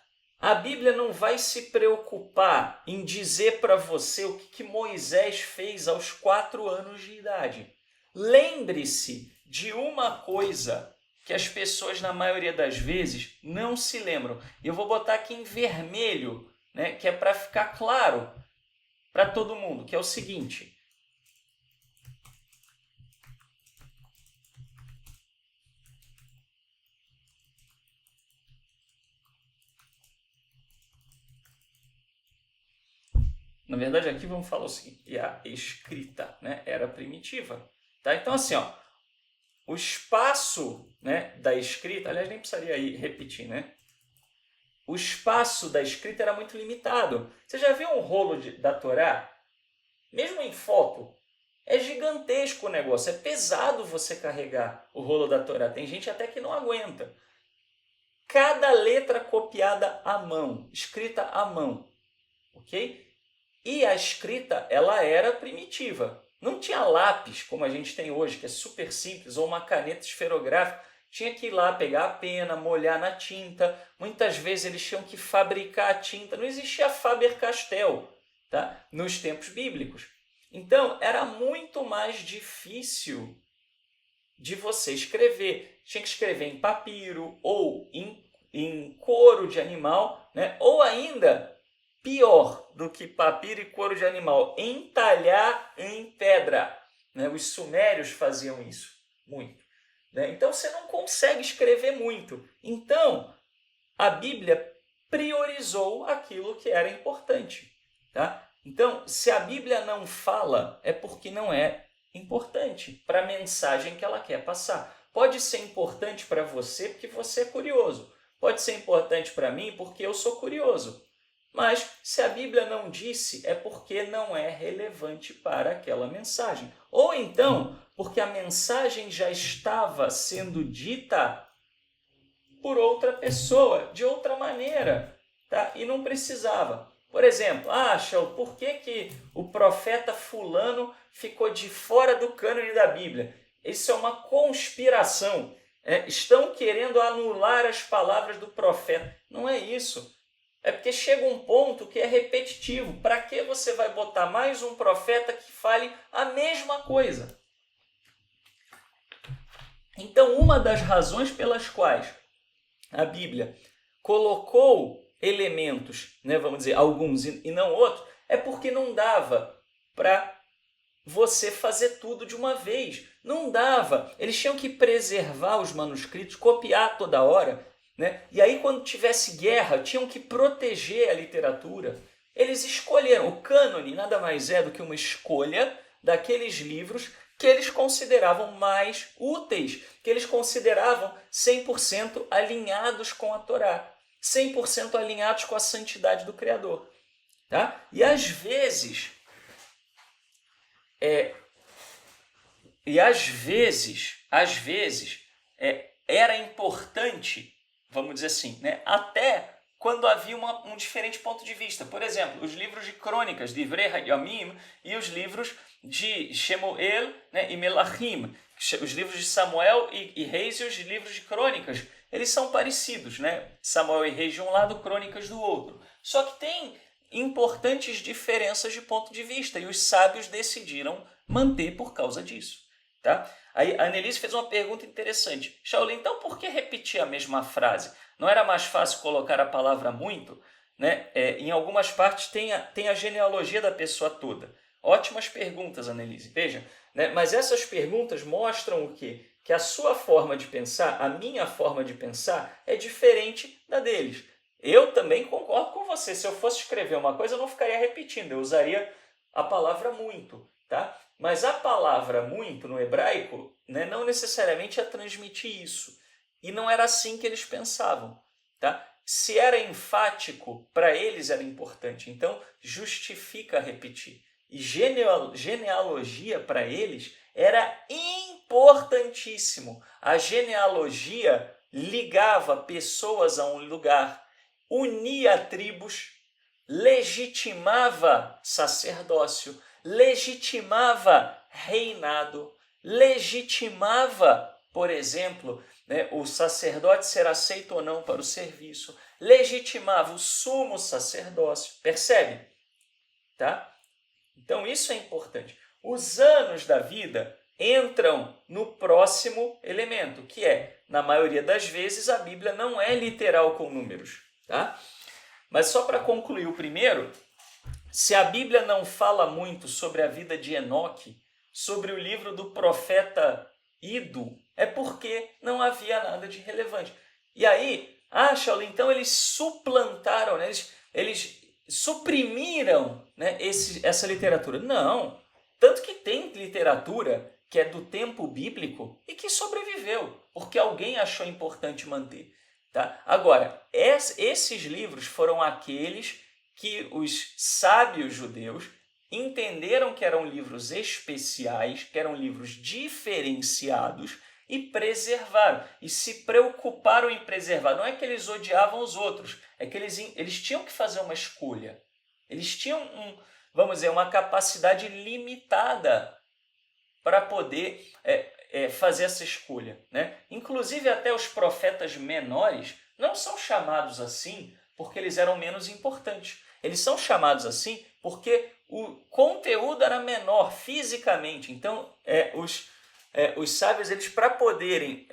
A Bíblia não vai se preocupar em dizer para você o que Moisés fez aos 4 anos de idade. Lembre-se de uma coisa que as pessoas, na maioria das vezes, não se lembram. Eu vou botar aqui em vermelho, né, que é para ficar claro para todo mundo, que é o seguinte. Na verdade, aqui vamos falar o seguinte, e a escrita, né, era primitiva. Tá? Então, assim, ó, o espaço, né, da escrita, aliás, nem precisaria repetir, né? O espaço da escrita era muito limitado. Você já viu um rolo da Torá? Mesmo em foto, é gigantesco o negócio, é pesado você carregar o rolo da Torá. Tem gente até que não aguenta. Cada letra copiada à mão, escrita à mão, ok? E a escrita, ela era primitiva. Não tinha lápis, como a gente tem hoje, que é super simples, ou uma caneta esferográfica. Tinha que ir lá pegar a pena, molhar na tinta. Muitas vezes eles tinham que fabricar a tinta. Não existia Faber-Castell, tá? Nos tempos bíblicos. Então, era muito mais difícil de você escrever. Tinha que escrever em papiro ou em couro de animal, né? Ou ainda, pior do que papiro e couro de animal, entalhar em pedra. Né? Os sumérios faziam isso muito. Né? Então, você não consegue escrever muito. Então, a Bíblia priorizou aquilo que era importante. Tá? Então, se a Bíblia não fala, é porque não é importante para a mensagem que ela quer passar. Pode ser importante para você porque você é curioso. Pode ser importante para mim porque eu sou curioso. Mas, se a Bíblia não disse, é porque não é relevante para aquela mensagem. Ou então, porque a mensagem já estava sendo dita por outra pessoa, de outra maneira, tá? E não precisava. Por exemplo, Shell, por que o profeta fulano ficou de fora do cânone da Bíblia? Isso é uma conspiração. Estão querendo anular as palavras do profeta. Não é isso. É porque chega um ponto que é repetitivo. Para que você vai botar mais um profeta que fale a mesma coisa? Então, uma das razões pelas quais a Bíblia colocou elementos, né, vamos dizer, alguns e não outros, é porque não dava para você fazer tudo de uma vez. Não dava. Eles tinham que preservar os manuscritos, copiar toda hora, né? E aí, quando tivesse guerra, tinham que proteger a literatura. Eles escolheram. O cânone nada mais é do que uma escolha daqueles livros que eles consideravam mais úteis, que eles consideravam 100% alinhados com a Torá, 100% alinhados com a santidade do Criador. Tá? E às vezes, era importante, vamos dizer assim, né? Até quando havia um diferente ponto de vista. Por exemplo, os livros de crônicas, de Divrei Hayamim, e os livros de Shemuel, né, e Melachim, os livros de Samuel e Reis e os livros de crônicas, eles são parecidos, né? Samuel e Reis de um lado, crônicas do outro. Só que tem importantes diferenças de ponto de vista e os sábios decidiram manter por causa disso. Tá? Aí a Annelise fez uma pergunta interessante. Shaolin, então por que repetir a mesma frase? Não era mais fácil colocar a palavra muito? Né? Em algumas partes tem a genealogia da pessoa toda. Ótimas perguntas, Annelise. Veja, né? Mas essas perguntas mostram o quê? Que a sua forma de pensar, a minha forma de pensar, é diferente da deles. Eu também concordo com você. Se eu fosse escrever uma coisa, eu não ficaria repetindo. Eu usaria a palavra muito. Tá? Mas a palavra muito no hebraico, né, não necessariamente é transmitir isso. E não era assim que eles pensavam. Tá? Se era enfático, para eles era importante. Então, justifica repetir. E genealogia, para eles, era importantíssimo. A genealogia ligava pessoas a um lugar, unia tribos, legitimava sacerdócio, legitimava reinado, legitimava, por exemplo, né, o sacerdote ser aceito ou não para o serviço, legitimava o sumo sacerdócio, percebe? Tá? Então isso é importante. Os anos da vida entram no próximo elemento, que é, na maioria das vezes, a Bíblia não é literal com números. Tá? Mas só para concluir o primeiro, se a Bíblia não fala muito sobre a vida de Enoque, sobre o livro do profeta Ido, é porque não havia nada de relevante. E aí, Shaul, então eles suplantaram, né? Eles suprimiram, né, essa literatura. Não, tanto que tem literatura que é do tempo bíblico e que sobreviveu, porque alguém achou importante manter. Tá? Agora, esses livros foram aqueles que os sábios judeus entenderam que eram livros especiais, que eram livros diferenciados e preservaram. E se preocuparam em preservar. Não é que eles odiavam os outros, é que eles tinham que fazer uma escolha. Eles tinham, vamos dizer, uma capacidade limitada para poder fazer essa escolha. Né? Inclusive até os profetas menores não são chamados assim porque eles eram menos importantes. Eles são chamados assim porque o conteúdo era menor fisicamente. Então, os sábios, eles para poderem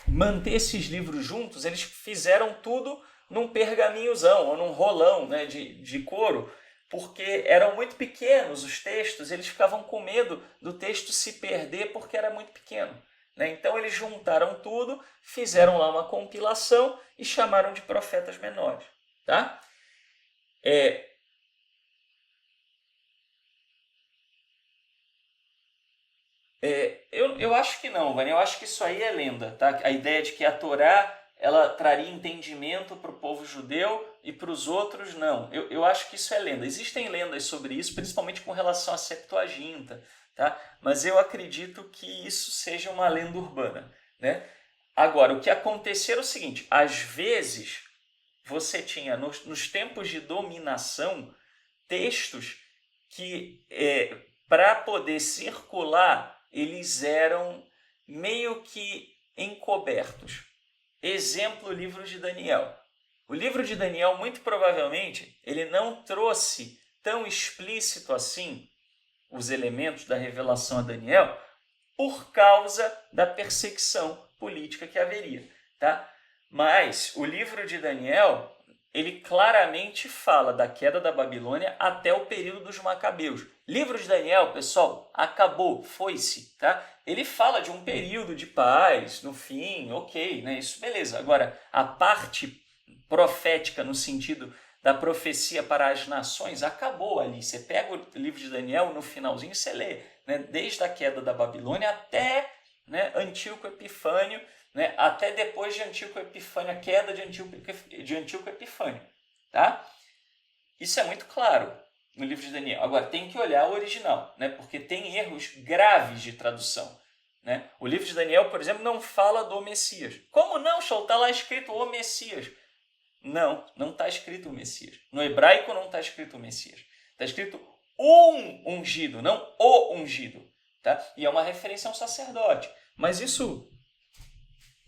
manter esses livros juntos, eles fizeram tudo num pergaminhozão ou num rolão, né, de couro, porque eram muito pequenos os textos, eles ficavam com medo do texto se perder porque era muito pequeno. Né? Então eles juntaram tudo, fizeram lá uma compilação e chamaram de profetas menores. Tá? Eu acho que não, Vânia. Eu acho que isso aí é lenda. Tá? A ideia de que a Torá ela traria entendimento para o povo judeu e para os outros, não. Eu acho que isso é lenda. Existem lendas sobre isso, principalmente com relação à Septuaginta. Tá? Mas eu acredito que isso seja uma lenda urbana. Né? Agora, o que aconteceu é o seguinte, às vezes você tinha, nos tempos de dominação, textos que, para poder circular, eles eram meio que encobertos. Exemplo, o livro de Daniel. O livro de Daniel, muito provavelmente, ele não trouxe tão explícito assim os elementos da revelação a Daniel por causa da perseguição política que haveria. Tá? Mas o livro de Daniel, ele claramente fala da queda da Babilônia até o período dos Macabeus. Livro de Daniel, pessoal, acabou, foi-se, tá? Ele fala de um período de paz, no fim, ok, né? Isso beleza. Agora, a parte profética no sentido da profecia para as nações acabou ali. Você pega o livro de Daniel, no finalzinho você lê, né? Desde a queda da Babilônia até, né, Antíoco Epifânio, né, até depois de Antíoco Epifânio, a queda de Antíoco Epifânio. Tá? Isso é muito claro no livro de Daniel. Agora, tem que olhar o original, né, porque tem erros graves de tradução. Né? O livro de Daniel, por exemplo, não fala do Messias. Como não, Shaul? Está lá escrito o Messias. Não está escrito o Messias. No hebraico não está escrito o Messias. Está escrito um ungido, não o ungido. Tá? E é uma referência a um sacerdote. Mas isso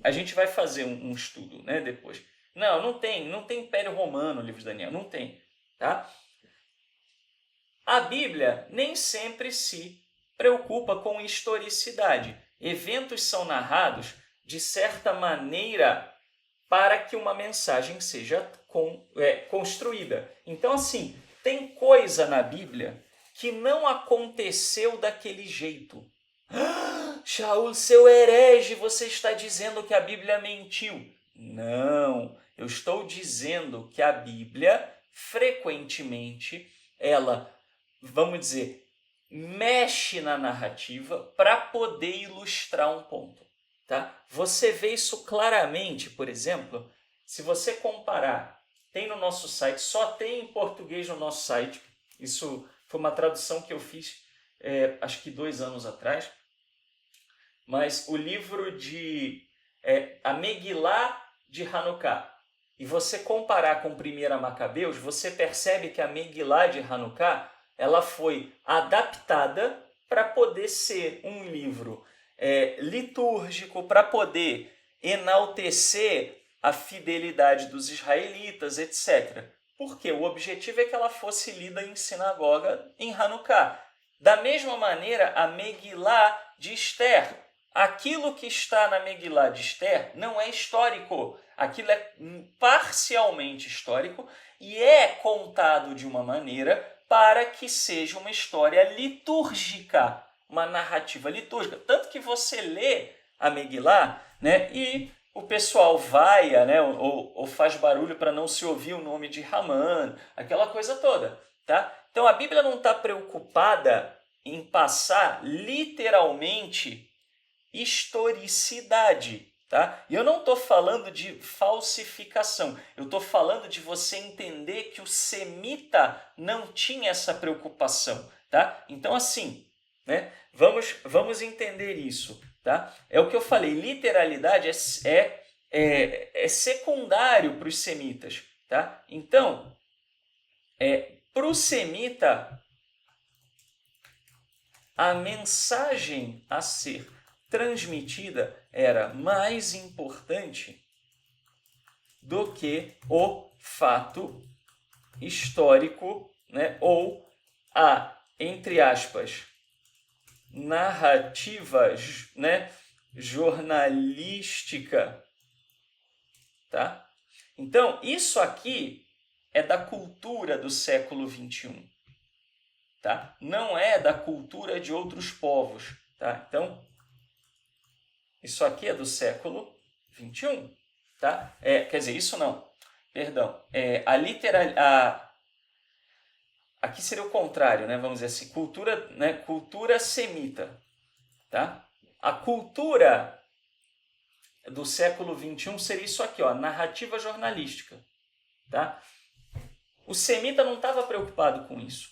a gente vai fazer um estudo, né, depois. Não tem Império Romano no livro de Daniel, não tem. Tá? A Bíblia nem sempre se preocupa com historicidade. Eventos são narrados de certa maneira para que uma mensagem seja construída. Então, assim, tem coisa na Bíblia que não aconteceu daquele jeito. Shaul, seu herege, você está dizendo que a Bíblia mentiu. Não, eu estou dizendo que a Bíblia, frequentemente, ela, vamos dizer, mexe na narrativa para poder ilustrar um ponto. Tá? Você vê isso claramente, por exemplo, se você comparar, tem no nosso site, só tem em português no nosso site, isso foi uma tradução que eu fiz acho que 2 anos atrás, mas o livro de a Megilá de Hanukkah, e você comparar com 1 Macabeus, você percebe que a Megilá de Hanukkah ela foi adaptada para poder ser um livro litúrgico, para poder enaltecer a fidelidade dos israelitas, etc. Porque o objetivo é que ela fosse lida em sinagoga em Hanukkah. Da mesma maneira, a Megilá de Esther. Aquilo que está na Megilá de Esther não é histórico. Aquilo é parcialmente histórico e é contado de uma maneira para que seja uma história litúrgica, uma narrativa litúrgica. Tanto que você lê a Megilá, né, e o pessoal vaia, né, ou faz barulho para não se ouvir o nome de Haman, aquela coisa toda. Tá? Então a Bíblia não está preocupada em passar literalmente historicidade. Tá? E eu não estou falando de falsificação, eu estou falando de você entender que o semita não tinha essa preocupação. Tá? Então, assim, né, vamos entender isso. Tá? É o que eu falei, literalidade é secundário para os semitas. Tá? Então, para o semita, a mensagem a ser transmitida era mais importante do que o fato histórico, né, ou a, entre aspas, narrativa, né, jornalística. Tá? Então, isso aqui é da cultura do século XXI. Tá? Não é da cultura de outros povos. Tá? Então, isso aqui é do século XXI. Tá? Quer dizer, isso não. Perdão. Aqui seria o contrário, né? Vamos dizer assim, cultura, né? Cultura semita. Tá? A cultura do século XXI seria isso aqui, ó, narrativa jornalística. Tá? O semita não estava preocupado com isso.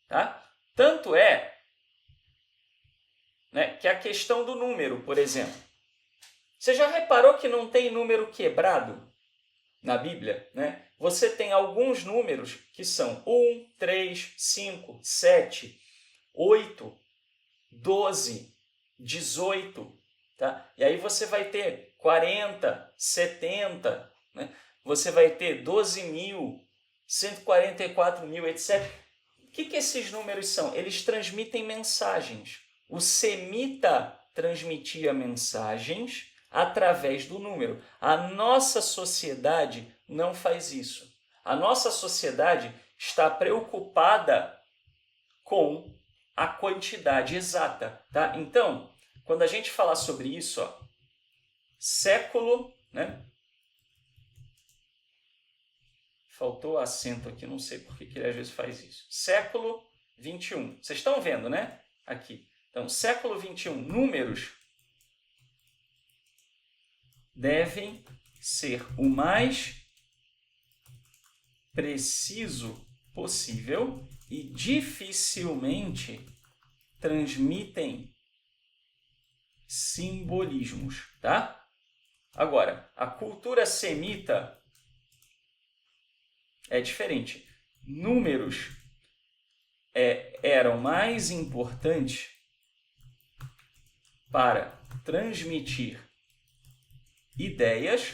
Tá? Tanto é, né, que a questão do número, por exemplo. Você já reparou que não tem número quebrado na Bíblia? Né? Você tem alguns números que são 1, 3, 5, 7, 8, 12, 18. Tá? E aí você vai ter 40, 70, né? Você vai ter 12 mil, 144 mil, etc. O que esses números são? Eles transmitem mensagens. O semita transmitia mensagens através do número. A nossa sociedade não faz isso. A nossa sociedade está preocupada com a quantidade exata. Tá? Então, quando a gente falar sobre isso, ó, século, né? Faltou acento aqui, não sei por que ele às vezes faz isso. Século 21. Vocês estão vendo, né? Aqui. Então, século 21, números devem ser o mais preciso possível e dificilmente transmitem simbolismos, tá? Agora, a cultura semita é diferente. Números eram mais importantes para transmitir ideias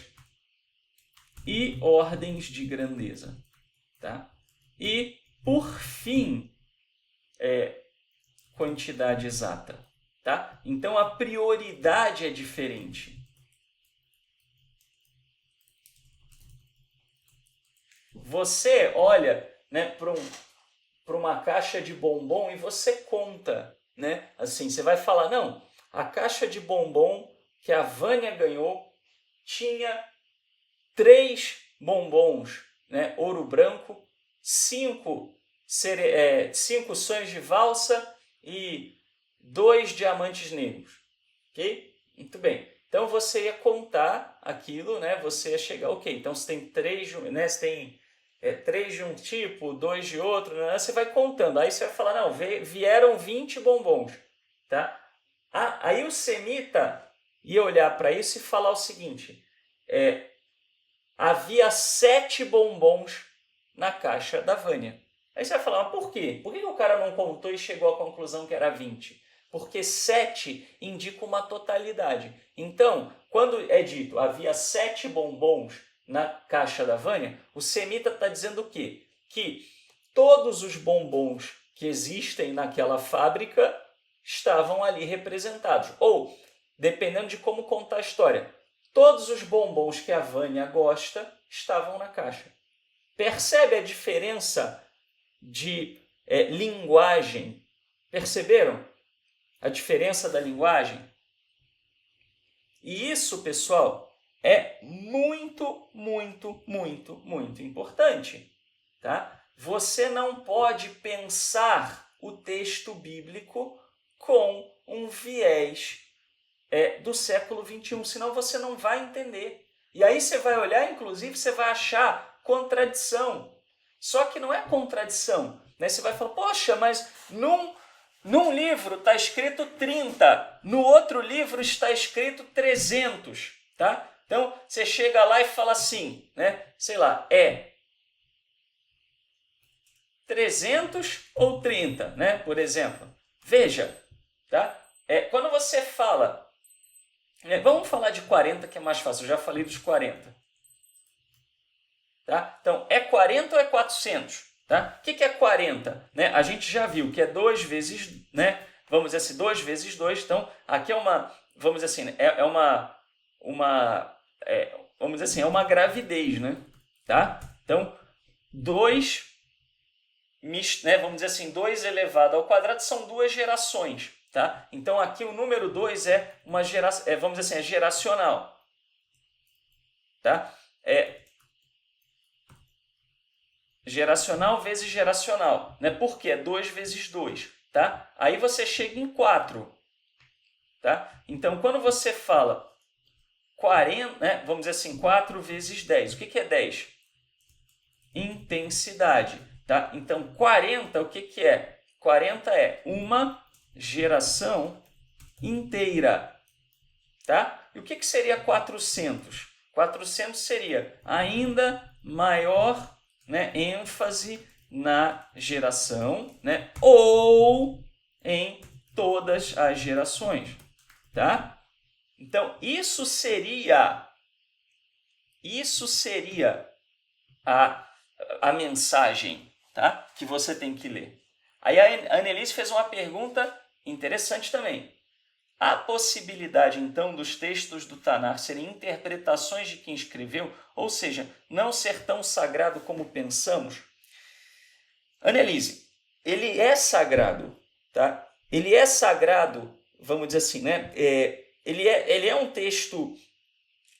e ordens de grandeza. Tá? E, por fim, quantidade exata. Tá? Então, a prioridade é diferente. Você olha, né, para uma caixa de bombom e você conta. Né? Assim, você vai falar, não, a caixa de bombom que a Vânia ganhou tinha 3 bombons, né, ouro branco, 5 sonhos de valsa e 2 diamantes negros. Ok? Muito bem. Então você ia contar aquilo, né? Você ia chegar, ok, então você tem 3, né? Você tem 3 de um tipo, 2 de outro, né? Você vai contando. Aí você vai falar, não, vieram 20 bombons. Tá? Aí o semita ia olhar para isso e falar o seguinte, havia 7 bombons na caixa da Vânia. Aí você vai falar, mas por quê? Por que o cara não contou e chegou à conclusão que era 20? porque 7 indica uma totalidade. Então, quando é dito havia 7 bombons na caixa da Vânia, o semita está dizendo o quê? Que todos os bombons que existem naquela fábrica estavam ali representados. Ou, dependendo de como contar a história, todos os bombons que a Vânia gosta estavam na caixa. Percebe a diferença de linguagem? Perceberam a diferença da linguagem? E isso, pessoal, é muito, muito, muito, muito importante, tá? Você não pode pensar o texto bíblico com um viés do século XXI, senão você não vai entender. E aí você vai olhar, inclusive, você vai achar contradição. Só que não é contradição, né? Você vai falar, poxa, mas num livro está escrito 30, no outro livro está escrito 300, tá? Então, você chega lá e fala assim, né? Sei lá, 300 ou 30, né? Por exemplo. Veja, tá? Quando você fala, vamos falar de 40 que é mais fácil, eu já falei dos 40. Tá? Então, é 40 ou é 400? Tá? O que é 40? Né? A gente já viu que é 2 vezes, né? Vamos dizer assim, 2 vezes 2. Então, aqui é uma, vamos dizer assim, vamos dizer assim, é uma gravidez, né? Tá? Então, 2, né? Vamos dizer assim, 2 elevado ao quadrado são 2 gerações. Tá? Então, aqui o número 2 é uma geração, vamos dizer assim, é geracional. Tá? Geracional vezes geracional, né? Por quê? 2 vezes 2, tá? Aí você chega em 4, tá? Então, quando você fala 40, né? Vamos dizer assim, 4 vezes 10. O que é 10? Intensidade, tá? Então, 40, o que é? 40 é uma geração inteira, tá? E o que seria 400? 400 seria ainda maior, né, ênfase na geração, né, ou em todas as gerações, tá? Então, isso seria a mensagem, tá? Que você tem que ler. Aí a Annelise fez uma pergunta interessante também. Há possibilidade, então, dos textos do Tanar serem interpretações de quem escreveu, ou seja, não ser tão sagrado como pensamos? Annelise, ele é sagrado, tá? Ele é sagrado, vamos dizer assim, né? Ele é um texto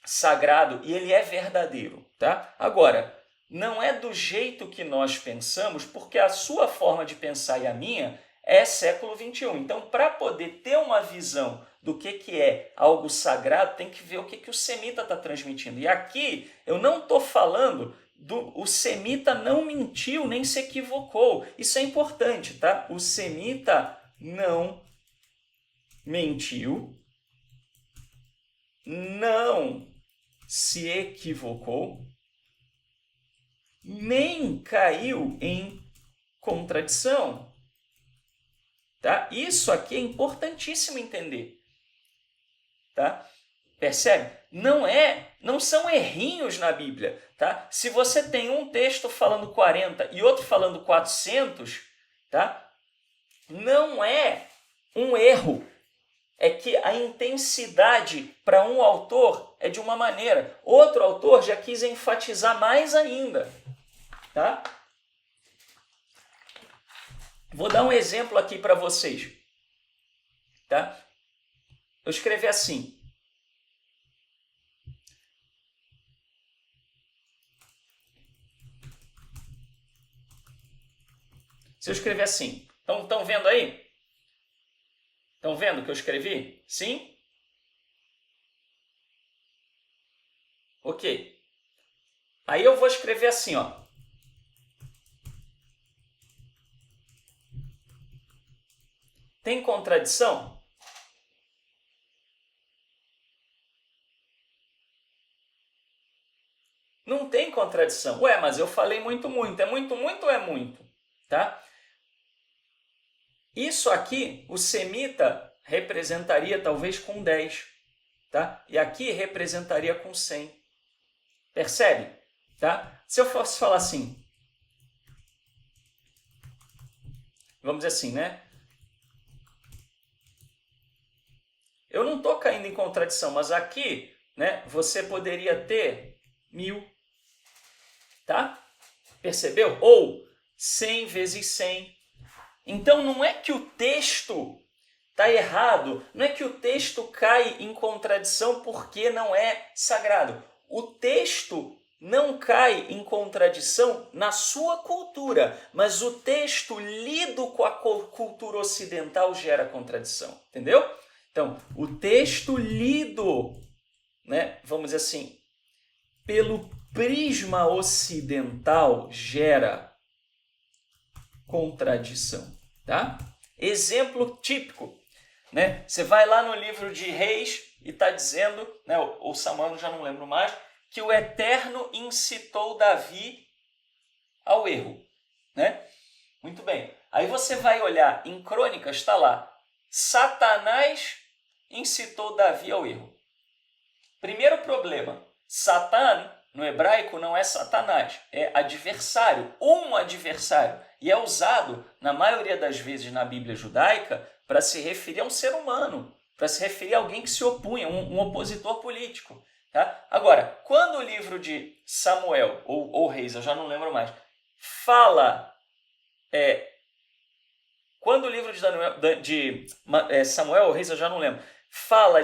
sagrado e ele é verdadeiro, tá? Agora, não é do jeito que nós pensamos, porque a sua forma de pensar e a minha é século XXI. Então, para poder ter uma visão do que é algo sagrado, tem que ver o que o semita está transmitindo. E aqui eu não estou falando o semita não mentiu nem se equivocou. Isso é importante, tá? O semita não mentiu, não se equivocou, nem caiu em contradição. Tá? Isso aqui é importantíssimo entender. Tá? Percebe? Não são errinhos na Bíblia. Tá? Se você tem um texto falando 40 e outro falando 400, tá? Não é um erro. É que a intensidade para um autor é de uma maneira. Outro autor já quis enfatizar mais ainda. Tá? Vou dar um exemplo aqui para vocês. Tá? Eu escrevi assim. Se eu escrever assim, estão vendo aí? Estão vendo o que eu escrevi? Sim? Ok. Aí eu vou escrever assim, ó. Tem contradição? Não tem contradição. Ué, mas eu falei muito, muito. É muito, muito ou é muito? Tá? Isso aqui, o semita representaria talvez com 10, tá? E aqui representaria com 100. Percebe? Tá? Se eu fosse falar assim, vamos dizer assim, né? Eu não estou caindo em contradição, mas aqui, né, você poderia ter 1000, tá? Percebeu? Ou 100 vezes 100. Então não é que o texto está errado, não é que o texto cai em contradição porque não é sagrado. O texto não cai em contradição na sua cultura, mas o texto lido com a cultura ocidental gera contradição, entendeu? Então, o texto lido, né, vamos dizer assim, pelo prisma ocidental gera contradição, tá? Exemplo típico, né? Você vai lá no livro de Reis e está dizendo, né, ou Samuel, já não lembro mais, que o Eterno incitou Davi ao erro, né? Muito bem. Aí você vai olhar em Crônicas, está lá, Satanás incitou Davi ao erro. Primeiro problema, Satan, no hebraico, não é Satanás, é adversário, um adversário. E é usado, na maioria das vezes na Bíblia judaica, para se referir a um ser humano, para se referir a alguém que se opunha, um opositor político. Tá? Agora, quando o livro de Samuel, ou Reis, eu já não lembro mais, fala... quando o livro de Samuel ou Reis, eu já não lembro, fala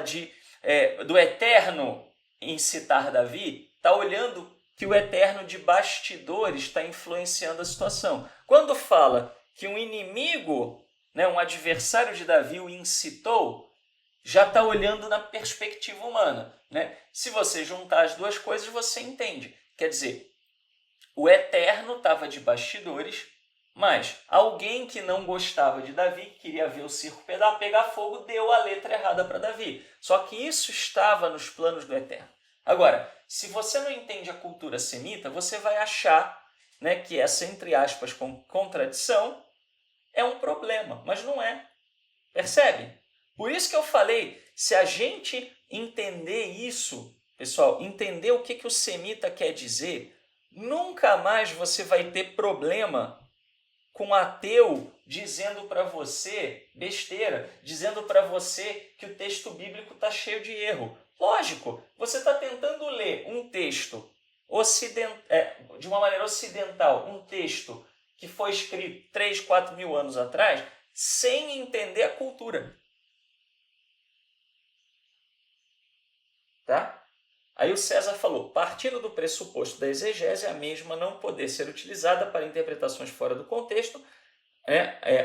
do Eterno incitar Davi, está olhando que o Eterno de bastidores está influenciando a situação. Quando fala que um inimigo, né, um adversário de Davi o incitou, já está olhando na perspectiva humana. Né? Se você juntar as duas coisas, você entende. Quer dizer, o Eterno estava de bastidores, mas alguém que não gostava de Davi, queria ver o circo pegar fogo, deu a letra errada para Davi. Só que isso estava nos planos do Eterno. Agora, se você não entende a cultura semita, você vai achar, né, que essa, entre aspas, contradição é um problema, mas não é. Percebe? Por isso que eu falei, se a gente entender isso, pessoal, entender o que o semita quer dizer, nunca mais você vai ter problema com um ateu dizendo para você besteira, dizendo para você que o texto bíblico está cheio de erro. Lógico, você está tentando ler um texto de uma maneira ocidental, um texto que foi escrito 3, 4 mil anos atrás, sem entender a cultura. Tá? Aí o César falou, partindo do pressuposto da exegese, a mesma não poder ser utilizada para interpretações fora do contexto,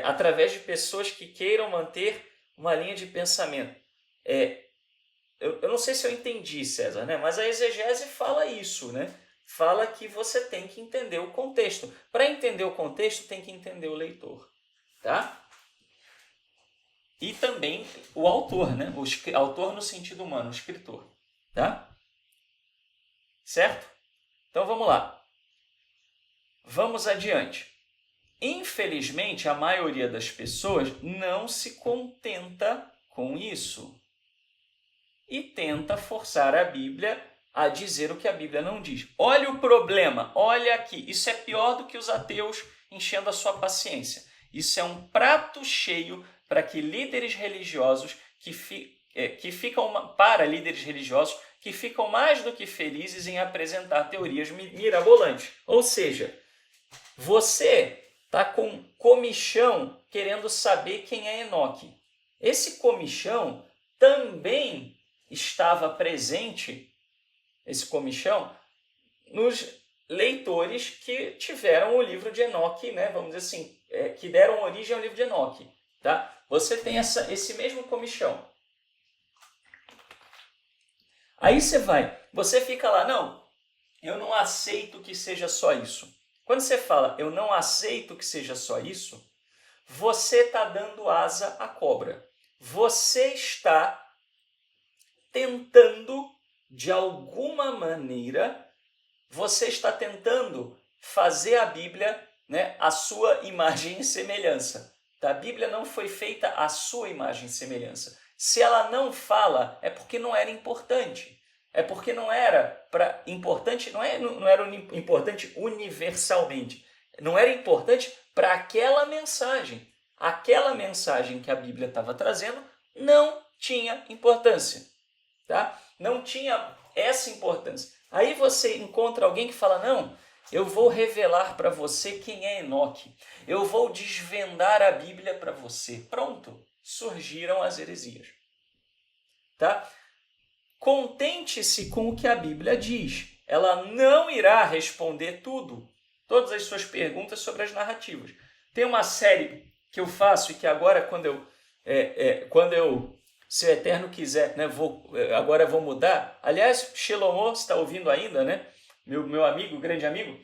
através de pessoas que queiram manter uma linha de pensamento. Eu não sei se eu entendi, César, né? Mas a exegese fala isso, né? Fala que você tem que entender o contexto. Para entender o contexto, tem que entender o leitor. Tá? E também o autor, né? O autor no sentido humano, o escritor. Tá? Certo? Então vamos lá. Vamos adiante. Infelizmente, a maioria das pessoas não se contenta com isso e tenta forçar a Bíblia a dizer o que a Bíblia não diz. Olha o problema, olha aqui. Isso é pior do que os ateus enchendo a sua paciência. Isso é um prato cheio para que líderes religiosos para líderes religiosos que ficam mais do que felizes em apresentar teorias mirabolantes. Ou seja, você está com comichão querendo saber quem é Enoque. Esse comichão também estava presente, esse comichão, nos leitores que tiveram o livro de Enoque, né? Vamos dizer assim, que deram origem ao livro de Enoque. Tá? Você tem esse mesmo comichão. Aí você fica lá, não, eu não aceito que seja só isso. Quando você fala, eu não aceito que seja só isso, você está dando asa à cobra. Você está tentando, de alguma maneira, você está tentando fazer a Bíblia, né, a sua imagem e semelhança. A Bíblia não foi feita à sua imagem e semelhança. Se ela não fala, é porque não era importante. É porque não era importante, não era importante universalmente. Não era importante para aquela mensagem. Aquela mensagem que a Bíblia estava trazendo não tinha importância. Tá? Não tinha essa importância. Aí você encontra alguém que fala, não, eu vou revelar para você quem é Enoque. Eu vou desvendar a Bíblia para você. Pronto, surgiram as heresias. Tá? Contente-se com o que a Bíblia diz. Ela não irá responder todas as suas perguntas sobre as narrativas. Tem uma série que eu faço e que agora, quando eu se o Eterno quiser, né, agora eu vou mudar. Aliás, Shelomo, você está ouvindo ainda, né? Meu amigo, grande amigo,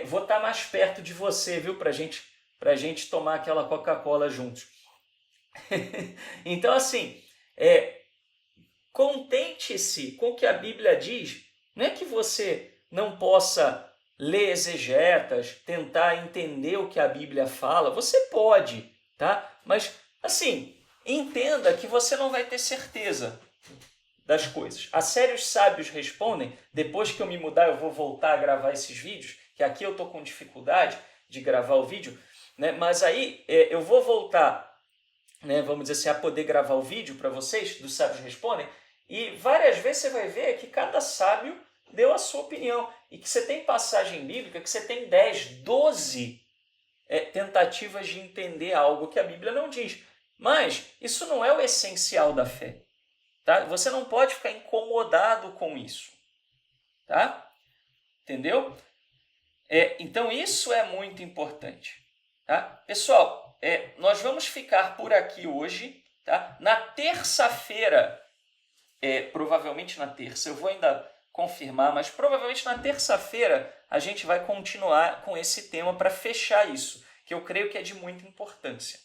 vou estar mais perto de você, viu? Pra gente tomar aquela Coca-Cola juntos. Então, assim, contente-se com o que a Bíblia diz. Não é que você não possa ler exegetas, tentar entender o que a Bíblia fala. Você pode, tá? Mas, assim, entenda que você não vai ter certeza das coisas. A série Os Sábios Respondem, depois que eu me mudar, eu vou voltar a gravar esses vídeos, que aqui eu estou com dificuldade de gravar o vídeo, né? Mas aí eu vou voltar, né, vamos dizer assim, a poder gravar o vídeo para vocês, dos Sábios Respondem, e várias vezes você vai ver que cada sábio deu a sua opinião, e que você tem passagem bíblica, que você tem 10, 12 tentativas de entender algo que a Bíblia não diz. Mas isso não é o essencial da fé. Tá? Você não pode ficar incomodado com isso. Tá? Entendeu? Então isso é muito importante. Tá? Pessoal, nós vamos ficar por aqui hoje. Tá? Na terça-feira, provavelmente na terça, eu vou ainda confirmar, mas provavelmente na terça-feira a gente vai continuar com esse tema para fechar isso, que eu creio que é de muita importância.